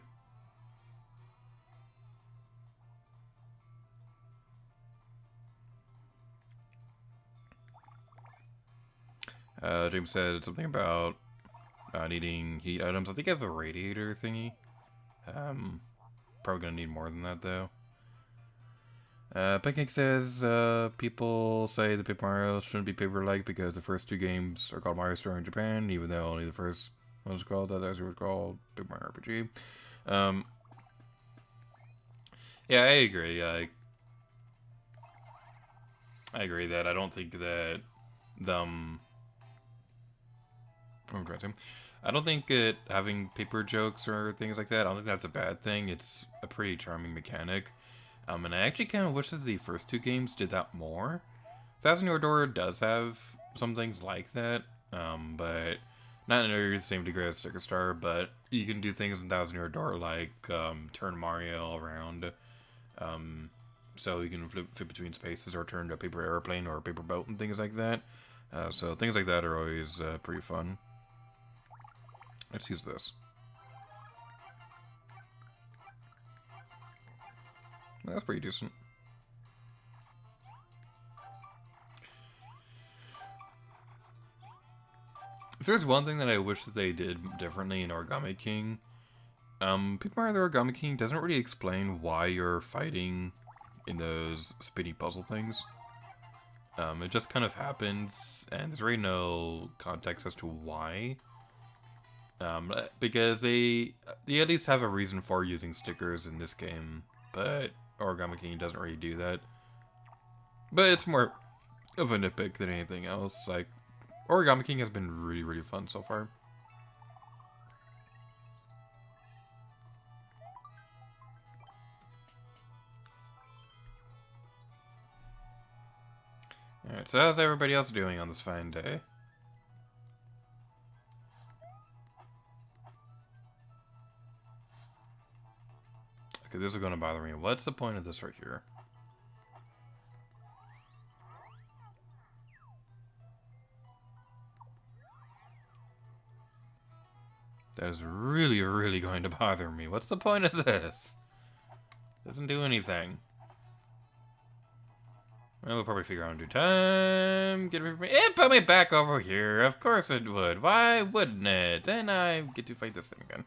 James said something about Needing heat items. I think I have a radiator thingy. Probably gonna need more than that though. Pancake says, people say the Paper Mario shouldn't be paper-like because the first two games are called Mario Story in Japan, even though only the first one was called, the others were called Paper Mario RPG. Yeah, I agree. I agree that I don't think that them. I'm trying to. I don't think that having paper jokes or things like that, I don't think that's a bad thing. It's a pretty charming mechanic. And I actually kind of wish that the first two games did that more. Thousand Year Door does have some things like that, but not nearly the same degree as Sticker Star. But you can do things in Thousand Year Door like turn Mario around, so you can flip between spaces, or turn to a paper airplane or a paper boat and things like that. So things like that are always pretty fun. Let's use this. That's pretty decent. If there's one thing that I wish that they did differently in Origami King, Paper Mario the Origami King doesn't really explain why you're fighting in those spinny puzzle things. It just kind of happens, and there's really no context as to why. Because they at least have a reason for using stickers in this game, but Origami King doesn't really do that. But it's more of a nitpick than anything else. Like, Origami King has been really, really fun so far. Alright, so how's everybody else doing on this fine day? Okay, this is going to bother me. What's the point of this right here? That is really, really going to bother me. What's the point of this? Doesn't do anything. Well, we'll probably figure out in due time. Get me from me. It put me back over here. Of course it would. Why wouldn't it? Then I get to fight this thing again.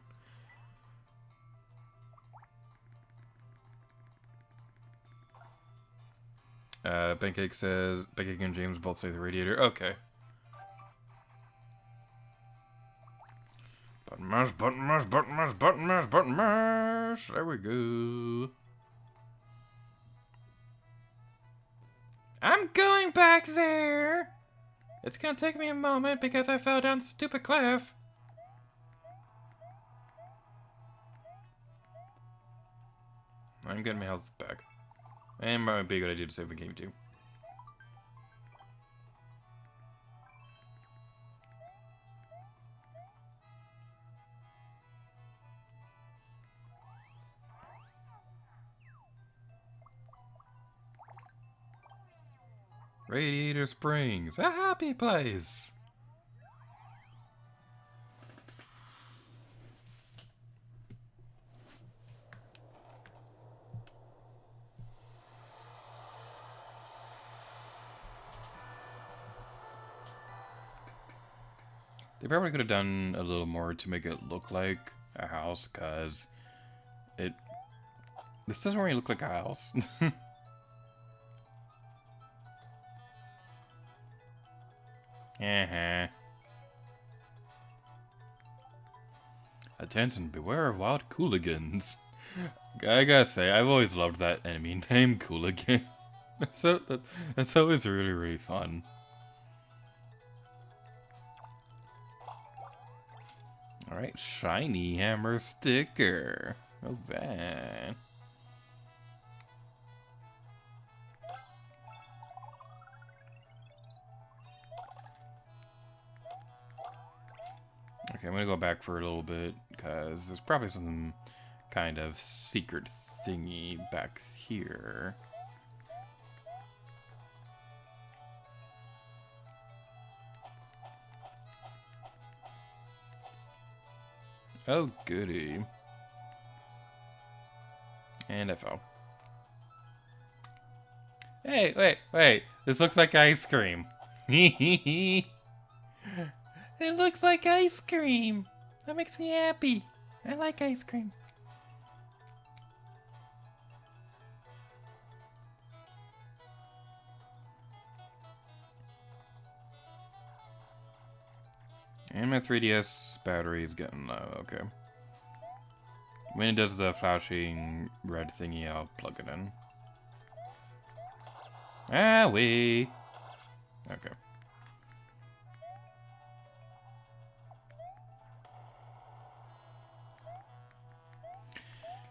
Pancake says, Pancake and James both say the radiator. Okay. Button mash, button mash, button mash, button mash, button mash. There we go. I'm going back there. It's gonna take me a moment because I fell down the stupid cliff. I'm getting my health back. And might be a good idea to save the game too. Radiator Springs, a happy place. They probably could have done a little more to make it look like a house, cause this doesn't really look like a house. Attention, beware of wild cooligans. I gotta say, I've always loved that enemy named Cooligan. That's always really, really fun. Alright, shiny hammer sticker. Oh, man. Okay, I'm gonna go back for a little bit, because there's probably some kind of secret thingy back here. Oh, goody. And I fell. Hey, wait. This looks like ice cream. It looks like ice cream. That makes me happy. I like ice cream. And my 3DS battery is getting low. Okay. When it does the flashing red thingy, I'll plug it in. Ah, wee. Okay.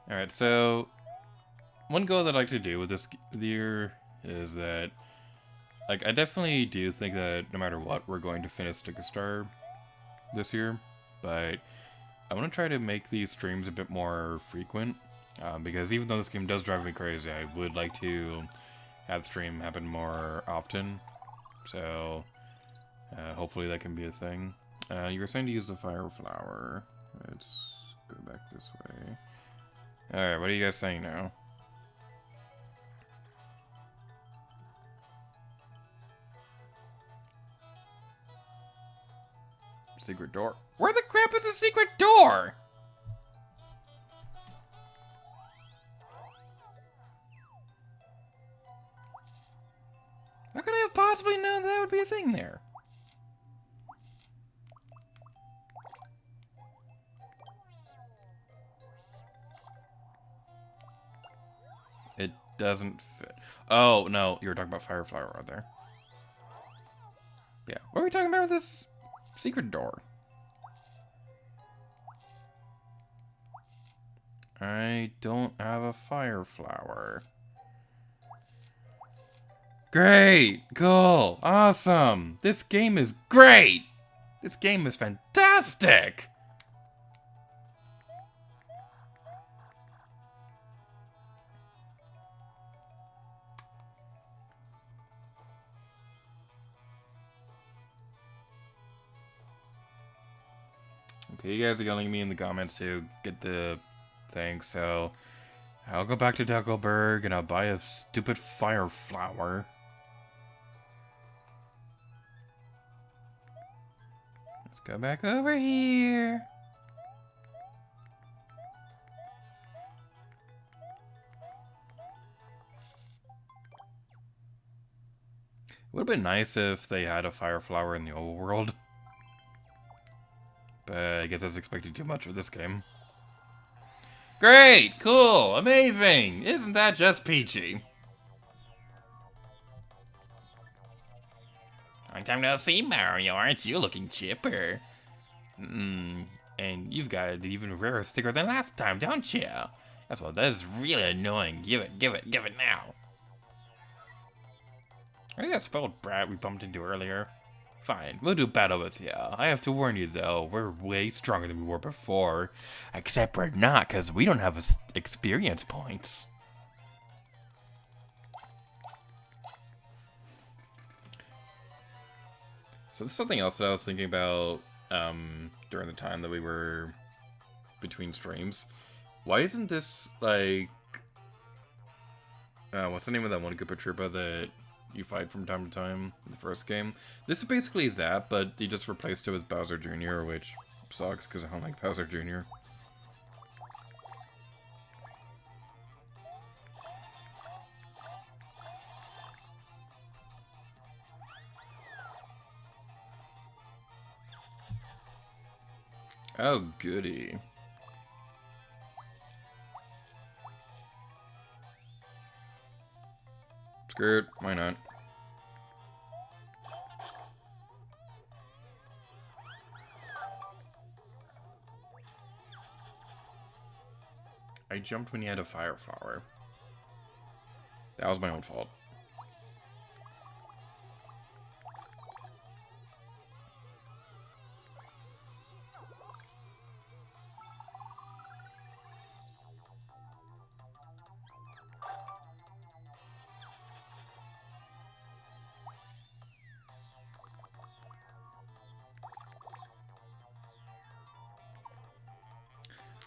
Alright, so one goal that I like to do with this year is that, like, I definitely do think that no matter what, we're going to finish Stick Star this year, but I want to try to make these streams a bit more frequent, because even though this game does drive me crazy, I would like to have the stream happen more often, so hopefully that can be a thing. You were saying to use the fire flower. Let's go back this way. Alright, what are you guys saying now? Secret door. Where the crap is the secret door? How could I have possibly known that would be a thing there? It doesn't fit. Oh, no, you were talking about fire flower right there. Yeah, what are we talking about with this secret door? I don't have a fire flower. Great! Cool! Awesome! This game is great! This game is fantastic! Okay, you guys are yelling at me in the comments to get the thing, so I'll go back to Deckelberg and I'll buy a stupid fire flower. Let's go back over here. It would have been nice if they had a fire flower in the old world. But I guess that's expecting too much of this game. Great! Cool! Amazing! Isn't that just peachy? Long time no see, Mario. Aren't you looking chipper? And you've got an even rarer sticker than last time, don't you? That's what, that is really annoying. Give it now. I think that spelled brat we bumped into earlier. Fine, we'll do battle with you. I have to warn you though, we're way stronger than we were before. Except we're not, because we don't have experience points. So there's something else that I was thinking about during the time that we were between streams. Why isn't this, like... what's the name of that one Koopa Troopa that you fight from time to time in the first game? This is basically that, but you just replaced it with Bowser Jr., which sucks because I don't like Bowser Jr. Oh, goody. Screwed. Why not? I jumped when you had a fire flower. That was my own fault.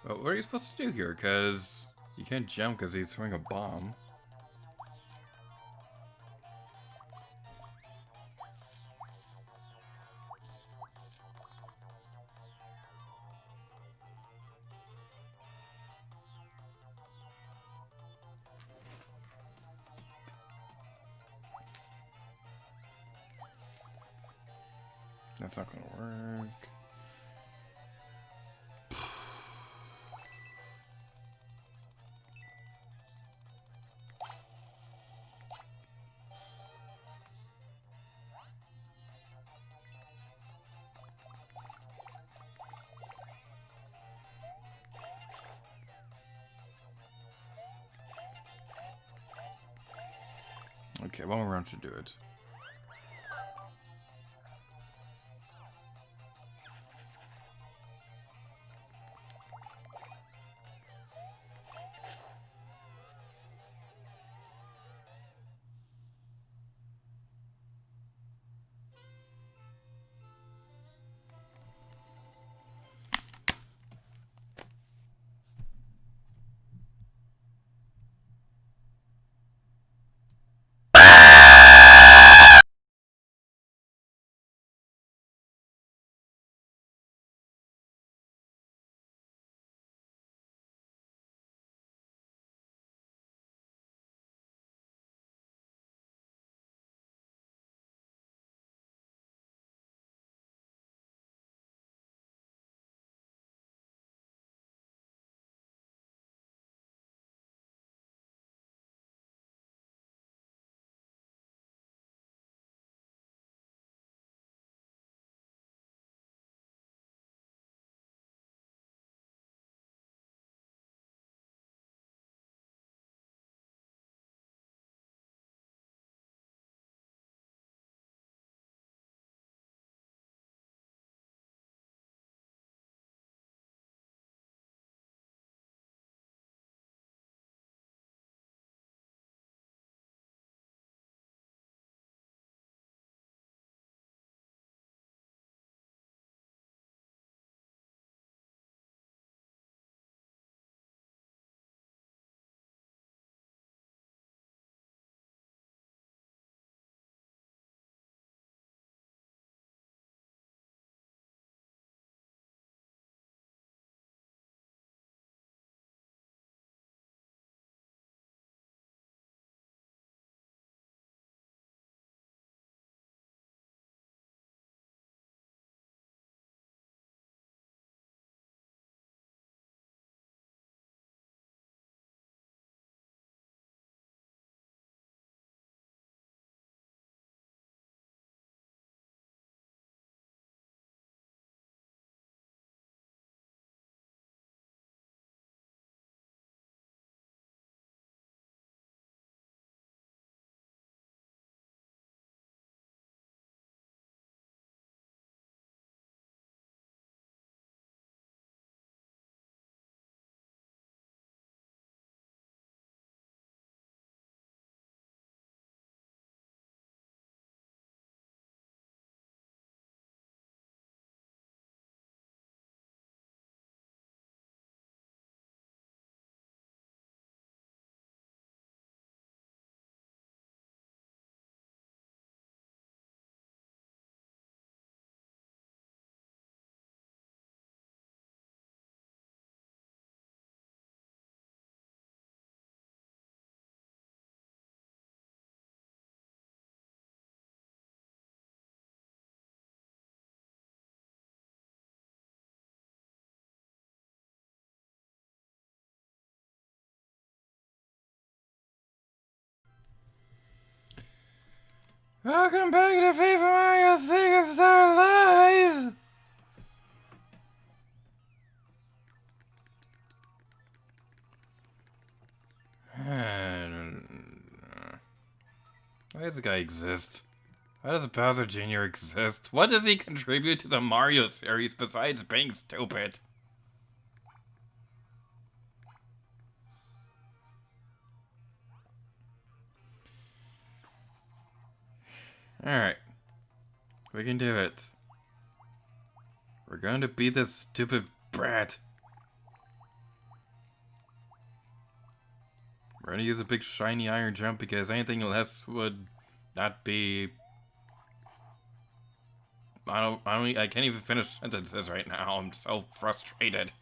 But what are you supposed to do here? Because you can't jump because he's throwing a bomb. That's not gonna work. Okay, one more round should do it. Welcome back to Paper Mario Sega Star Live! Why does the guy exist? Why does Bowser Jr. exist? What does he contribute to the Mario series besides being stupid? Alright. We can do it. We're going to beat this stupid brat. We're gonna use a big shiny iron jump because anything less would not be... I can't even finish sentences right now. I'm so frustrated.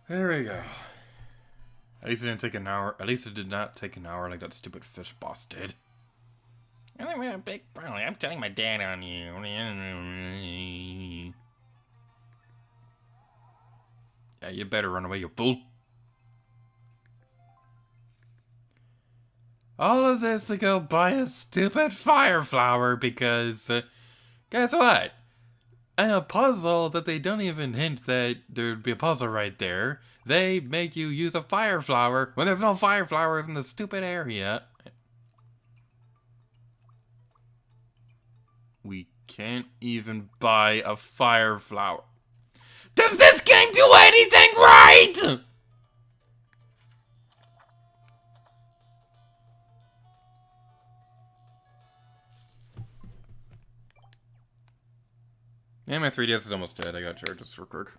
There we go. At least it didn't take an hour. At least it did not take an hour like that stupid fish boss did. I'm a big brownie. I'm telling my dad on you. Yeah, you better run away, you fool. All of this to go buy a stupid fire flower because, guess what? In a puzzle that they don't even hint that there'd be a puzzle right there, they make you use a fire flower when there's no fire flowers in the stupid area. We can't even buy a fire flower. Does this game do anything right? Yeah, my 3DS is almost dead. I gotta charge this real quick.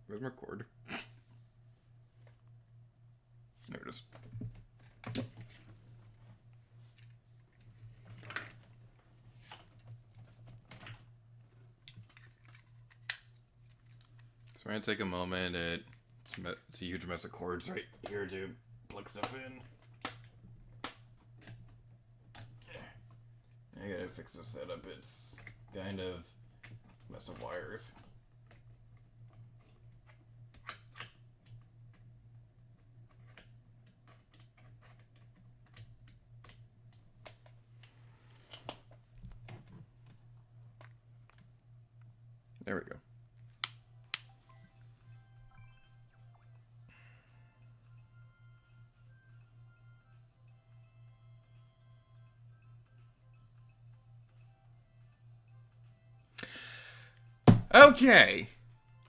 Where's my cord? There it is. So we're gonna take a moment. It's a huge mess of cords right here to plug stuff in. I gotta fix this setup. It's kind of a mess of wires. There we go. Okay,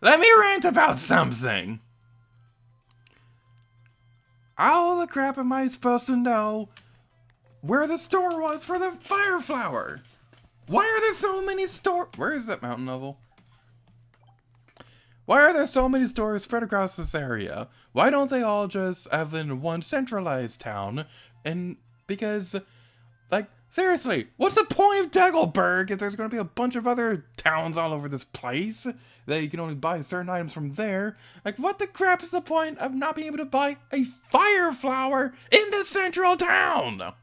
let me rant about something. How the crap am I supposed to know where the store was for the fire flower? Why are there so many stores? Where is that mountain level? Why are there so many stores spread across this area? Why don't they all just have in one centralized town? And because, like, seriously, what's the point of Daggleburg if there's going to be a bunch of other towns all over this place that you can only buy certain items from there? Like, what the crap is the point of not being able to buy a fire flower in the central town?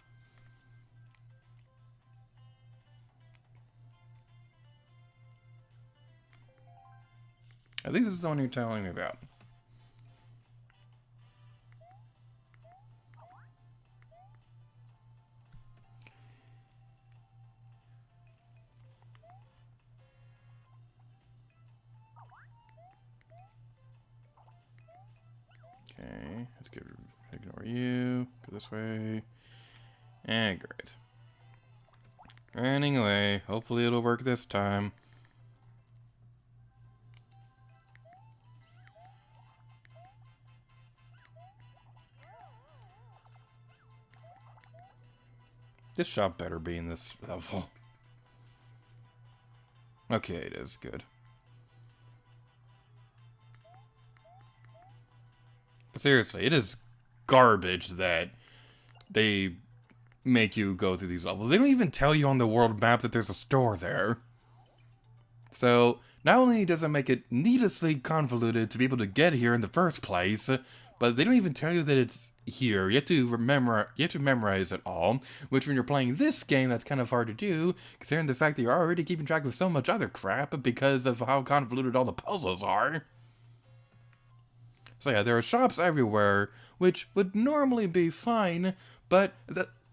I think this is the one you're telling me about. Okay, let's ignore you. Go this way. And great. Running away. Hopefully it'll work this time. This shop better be in this level. Okay, it is. Good. But seriously, it is garbage that they make you go through these levels. They don't even tell you on the world map that there's a store there. So, not only does it make it needlessly convoluted to be able to get here in the first place, but they don't even tell you that it's here. You have to memorize it all, which when you're playing this game, that's kind of hard to do, considering the fact that you're already keeping track of so much other crap because of how convoluted all the puzzles are. So yeah, there are shops everywhere, which would normally be fine, but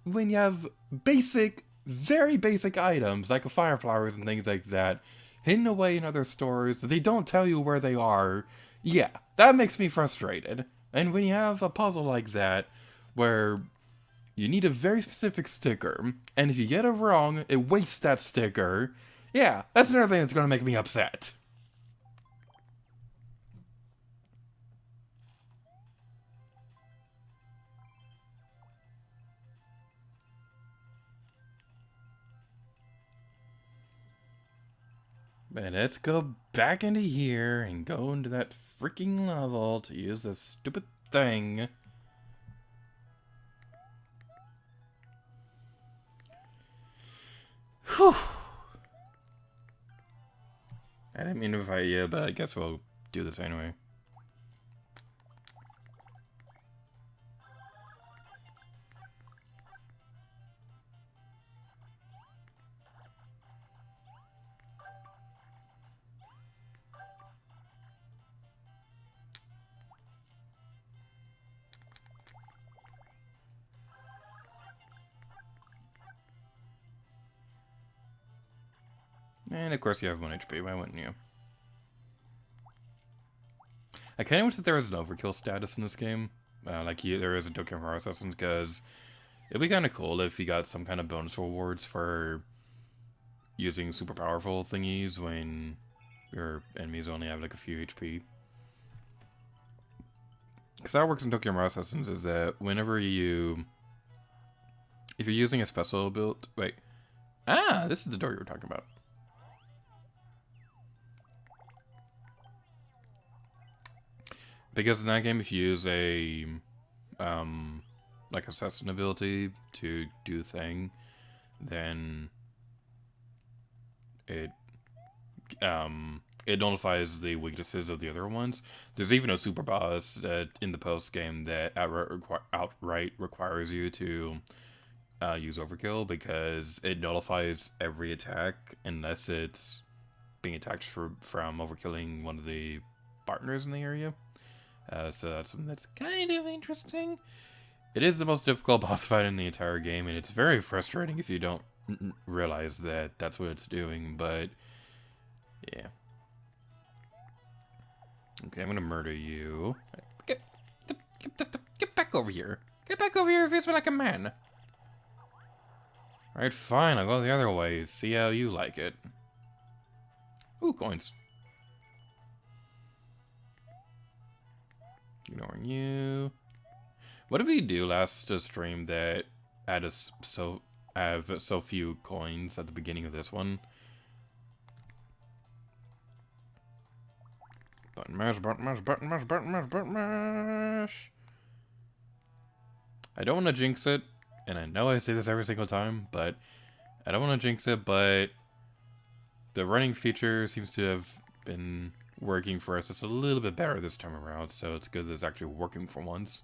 when you have basic, very basic items, like fire flowers and things like that, hidden away in other stores, they don't tell you where they are, yeah, that makes me frustrated. And when you have a puzzle like that, where you need a very specific sticker, and if you get it wrong, it wastes that sticker, yeah, that's another thing that's gonna make me upset. But let's go back into here and go into that freaking level to use this stupid thing. Whew. I didn't mean to invite you, but I guess we'll do this anyway. And of course you have 1 HP, why wouldn't you? I kind of wish that there was an overkill status in this game. There is in Tokyo Horror Assassins, because it'd be kind of cool if you got some kind of bonus rewards for using super powerful thingies when your enemies only have like a few HP. Because how it works in Tokyo Horror Assassins is that whenever if you're using a special build, wait, this is the door you were talking about. Because in that game, if you use a like assassin ability to do the thing, then it nullifies the weaknesses of the other ones. There's even a super boss in the post game that outright requires you to use overkill, because it nullifies every attack unless it's being attacked from overkilling one of the partners in the area. So that's something that's kind of interesting. It is the most difficult boss fight in the entire game, and it's very frustrating if you don't realize that that's what it's doing, but yeah. Okay, I'm gonna murder you. Get back over here. Get back over here and face me like a man. Alright, fine, I'll go the other way. See how you like it. Ooh, coins. Ignoring you. What did we do last stream that had us have so few coins at the beginning of this one? Button mash, button mash, button mash, button mash, button mash. I don't want to jinx it, and I know I say this every single time, but I don't want to jinx it, but the running feature seems to have been working for us. It's a little bit better this time around, so it's good that it's actually working for once.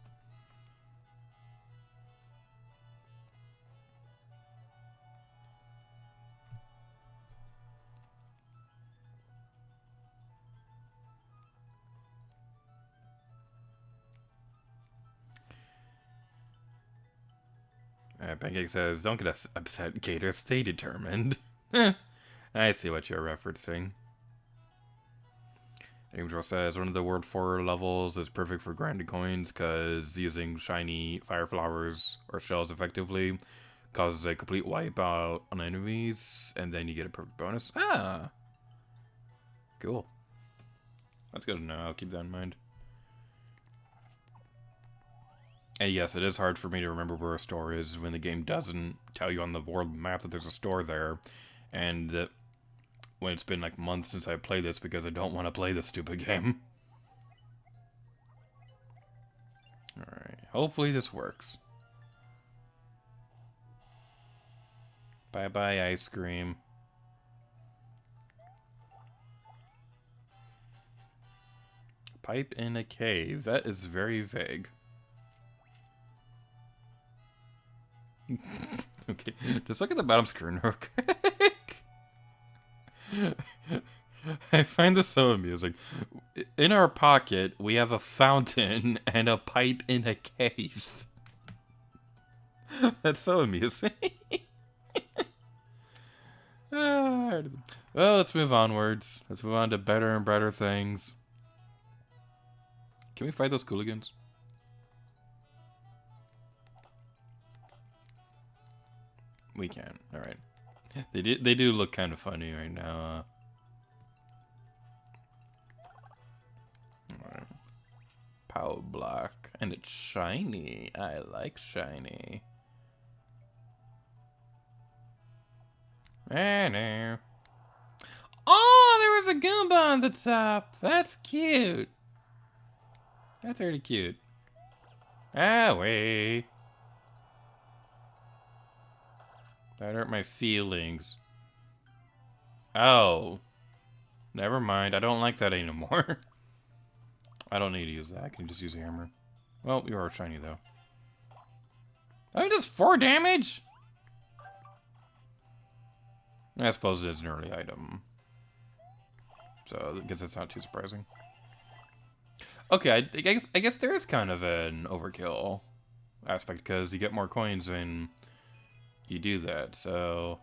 Pancake says, don't get upset, Gator. Stay determined. I see what you're referencing. Angel says, one of the World 4 levels is perfect for grinding coins, because using shiny fire flowers or shells effectively causes a complete wipeout on enemies, and then you get a perfect bonus. Ah! Cool. That's good to know. I'll keep that in mind. And yes, it is hard for me to remember where a store is when the game doesn't tell you on the world map that there's a store there. And that when it's been like months since I played this, because I don't want to play this stupid game. Alright, hopefully this works. Bye-bye, ice cream. Pipe in a cave. That is very vague. Okay, just look at the bottom screen real quick. I find this so amusing. In our pocket, we have a fountain and a pipe in a cave. That's so amusing. Well, let's move onwards. Let's move on to better and better things. Can we fight those Cooligans? We can. Alright. They do look kind of funny right now. Alright. Power block. And it's shiny. I like shiny. No. Oh, there was a Goomba on the top. That's cute. That's really cute. Owie. That hurt my feelings. Oh. Never mind, I don't like that anymore. I don't need to use that, I can just use a hammer. Well, you are shiny though. Oh, just 4 damage? I suppose it is an early item. So I guess that's not too surprising. Okay, I guess there is kind of an overkill aspect because you get more coins when you do that. So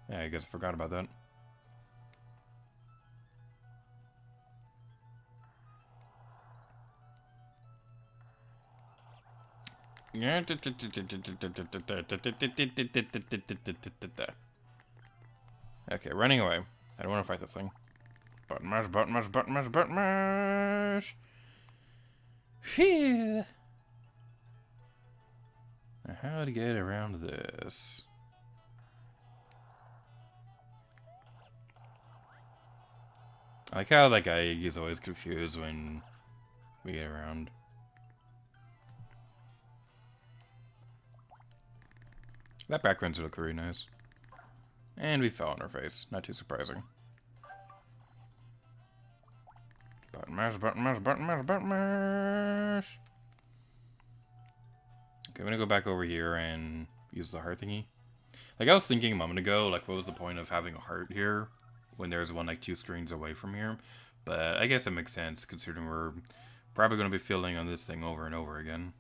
yeah, I guess I forgot about that. Okay, running away. I don't want to fight this thing. Button mash, button mash, button mash, button mash. Phew. How to get around this? I like how that guy is always confused when we get around. That background's look really nice. And we fell on our face. Not too surprising. Button mash, button mash, button mash, button mash. Okay, I'm gonna go back over here and use the heart thingy. Like, I was thinking a moment ago, like, what was the point of having a heart here when there's one, like, 2 screens away from here? But I guess it makes sense, considering we're probably going to be filling on this thing over and over again.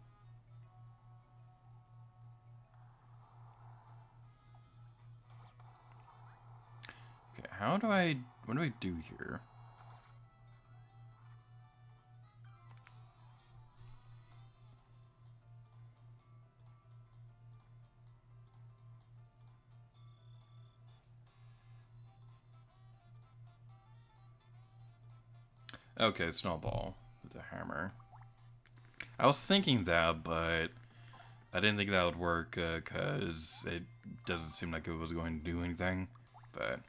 Okay, what do I do here? Okay, snowball with a hammer. I was thinking that, but I didn't think that would work because it doesn't seem like it was going to do anything. But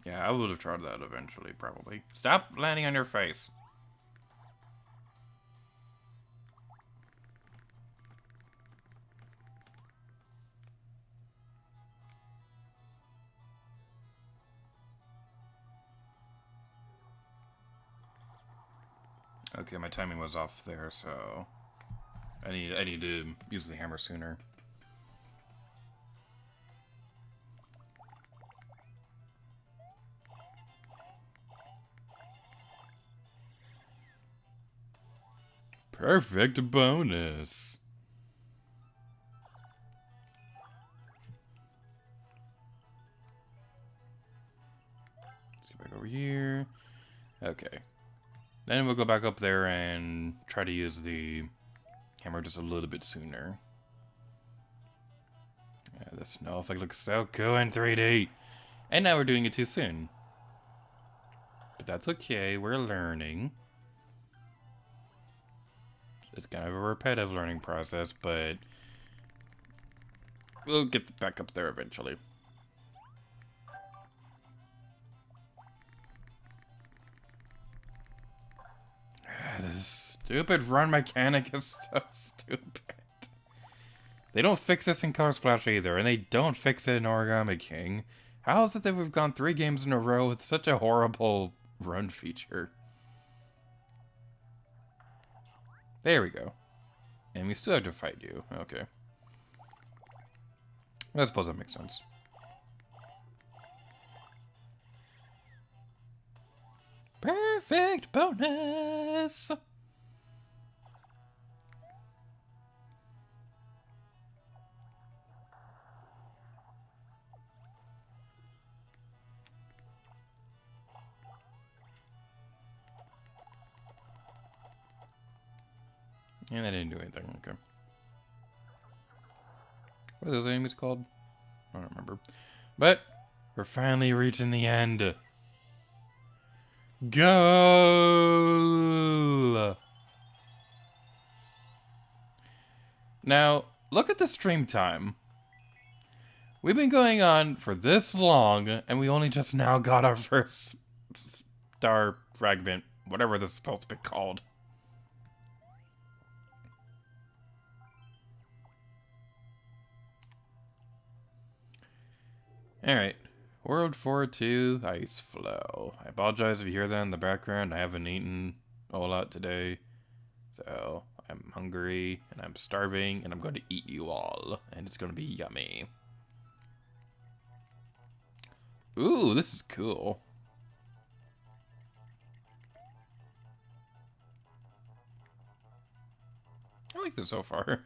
yeah, I would have tried that eventually, probably. Stop landing on your face. Okay, my timing was off there, so I need to use the hammer sooner. Perfect bonus. Let's get back over here. Okay. Then we'll go back up there and try to use the hammer just a little bit sooner. Yeah, the snow effect looks so cool in 3D. And now we're doing it too soon. But that's okay, we're learning. It's kind of a repetitive learning process, but we'll get back up there eventually. This stupid run mechanic is so stupid. They don't fix this in Color Splash either, and they don't fix it in Origami King. How is it that we've gone 3 games in a row with such a horrible run feature? There we go. And we still have to fight you. Okay. I suppose that makes sense. Perfect bonus! And I didn't do anything, okay. What are those enemies called? I don't remember. But, we're finally reaching the end. Goal! Now, look at the stream time. We've been going on for this long, and we only just now got our first star fragment, whatever this is supposed to be called. Alright. World 4-2, Ice Flow. I apologize if you hear that in the background. I haven't eaten a whole lot today. So, I'm hungry, and I'm starving, and I'm going to eat you all. And it's going to be yummy. Ooh, this is cool. I like this so far.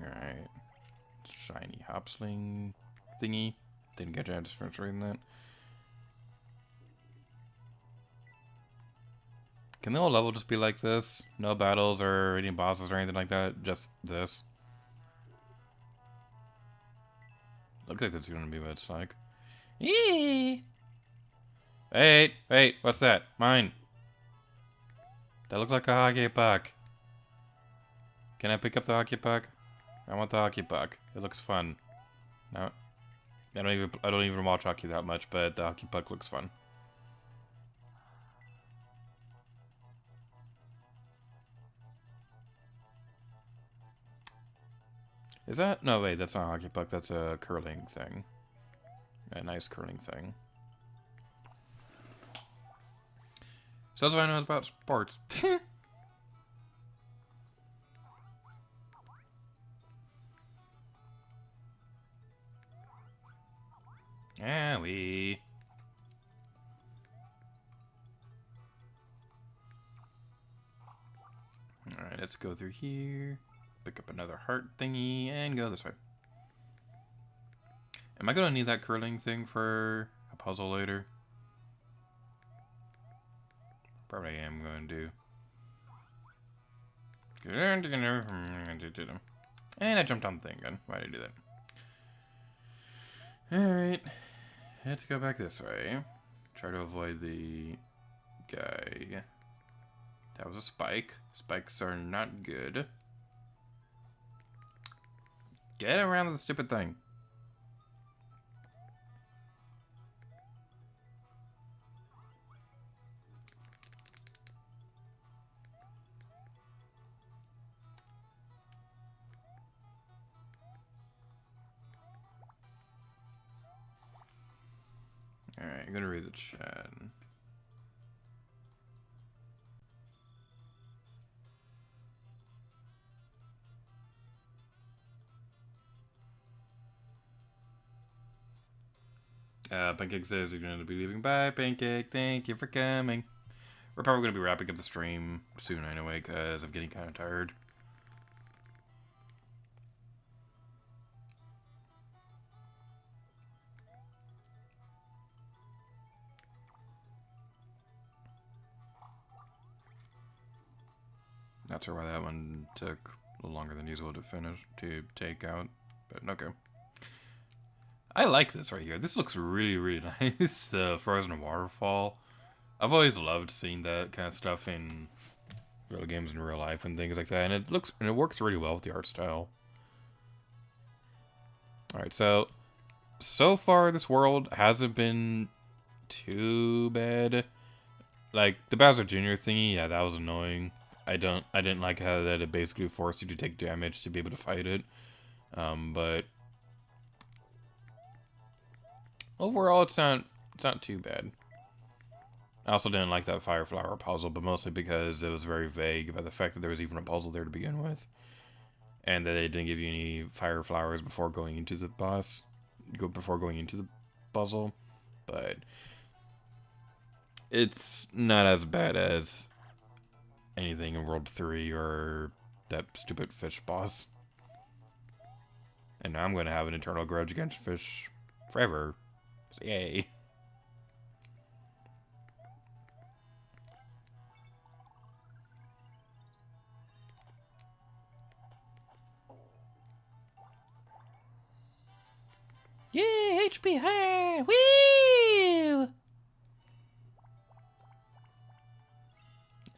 Alright. Shiny hopsling thingy. Didn't get a chance to finish reading that. Can the whole level just be like this? No battles or any bosses or anything like that? Just this? Looks like that's gonna be what it's like. Eee! Wait, what's that? Mine. That looks like a hockey puck. Can I pick up the hockey puck? I want the hockey puck. It looks fun. No, I don't even watch hockey that much, but the hockey puck looks fun. Is that? No, wait, that's not a hockey puck. That's a curling thing. A nice curling thing. So that's what I know about sports. Yeah, we. Alright, let's go through here. Pick up another heart thingy and go this way. Am I gonna need that curling thing for a puzzle later? Probably am going to. And I jumped on the thing again. Why did I do that? Alright. Let's go back this way. Try to avoid the guy. That was a spike. Spikes are not good. Get around the stupid thing. Alright, I'm gonna read the chat. Pancake says you're going to be leaving. Bye, Pancake. Thank you for coming. We're probably going to be wrapping up the stream soon anyway, because I'm getting kind of tired. Not sure why that one took a little longer than usual to take out, but okay. I like this right here. This looks really, really nice. The frozen waterfall. I've always loved seeing that kind of stuff in real games in real life and things like that, and it works really well with the art style. All right, so far this world hasn't been too bad. Like the Bowser Jr. thingy, yeah, that was annoying. I didn't like how that it basically forced you to take damage to be able to fight it. But overall, it's not too bad. I also didn't like that fire flower puzzle, but mostly because it was very vague about the fact that there was even a puzzle there to begin with, and that they didn't give you any fire flowers before going into the boss, before going into the puzzle. But it's not as bad as anything in World 3 or that stupid fish boss. And now I'm going to have an eternal grudge against fish forever. So yay. Yay, HP high! Woo!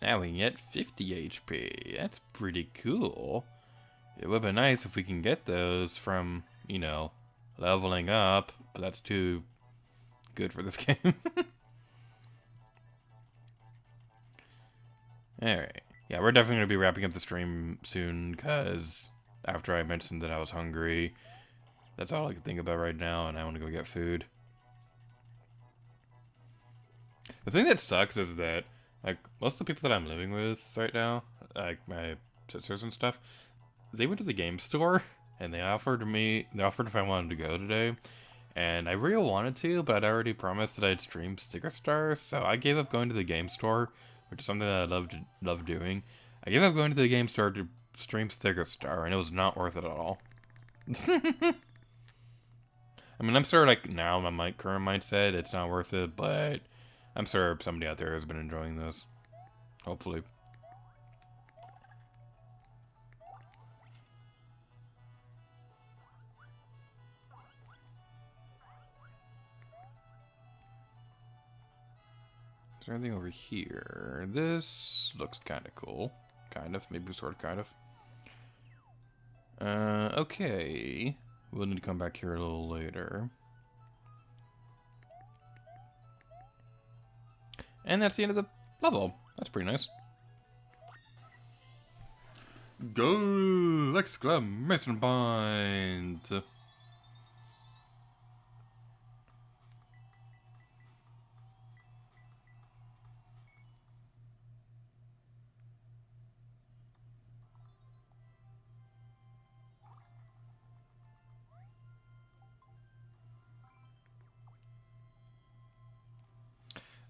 Now we can get 50 HP. That's pretty cool. It would be nice if we can get those from, you know, leveling up, but that's too good for this game. Alright. Yeah, we're definitely going to be wrapping up the stream soon, because after I mentioned that I was hungry, that's all I can think about right now, and I want to go get food. The thing that sucks is that, like, most of the people that I'm living with right now, like my sisters and stuff, they went to the game store, and they offered if I wanted to go today, and I really wanted to, but I'd already promised that I'd stream Sticker Star, so I gave up going to the game store, which is something that I love doing. I gave up going to the game store to stream Sticker Star, and it was not worth it at all. I mean, I'm sure, like, now my current mindset, it's not worth it, but I'm sure somebody out there has been enjoying this. Hopefully. Is there anything over here? This looks kind of cool. Kind of. Maybe sort of, kind of. Okay. We'll need to come back here a little later. And that's the end of the level. That's pretty nice. Go! Exclamation point!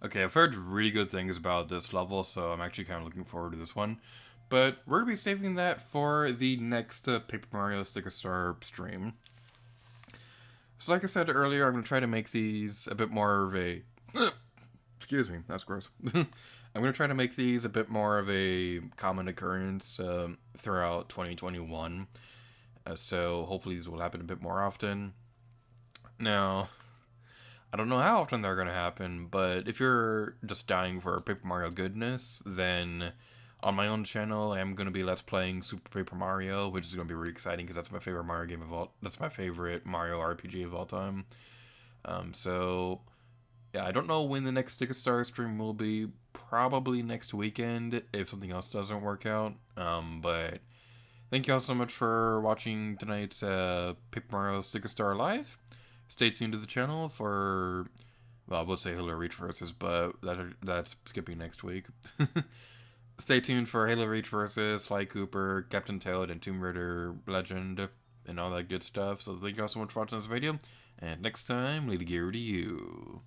Okay, I've heard really good things about this level, so I'm actually kind of looking forward to this one. But we're going to be saving that for the next Paper Mario Sticker Star stream. So like I said earlier, I'm going to try to make these a bit more of a... Excuse me, that's gross. I'm going to try to make these a bit more of a common occurrence throughout 2021. So hopefully these will happen a bit more often. Now... I don't know how often they're going to happen, but if you're just dying for Paper Mario goodness, then on my own channel, I'm going to be Let's Playing Super Paper Mario, which is going to be really exciting because that's my favorite Mario game of all. That's my favorite Mario RPG of all time. So yeah, I don't know when the next Sticker Star stream will be. Probably next weekend if something else doesn't work out. But thank you all so much for watching tonight's Paper Mario Sticker Star Live. Stay tuned to the channel for, well, I would say Halo Reach versus, but that's skipping next week. Stay tuned for Halo Reach versus, Sly Cooper, Captain Toad, and Tomb Raider Legend, and all that good stuff. So thank you all so much for watching this video, and next time, leave the gear to you.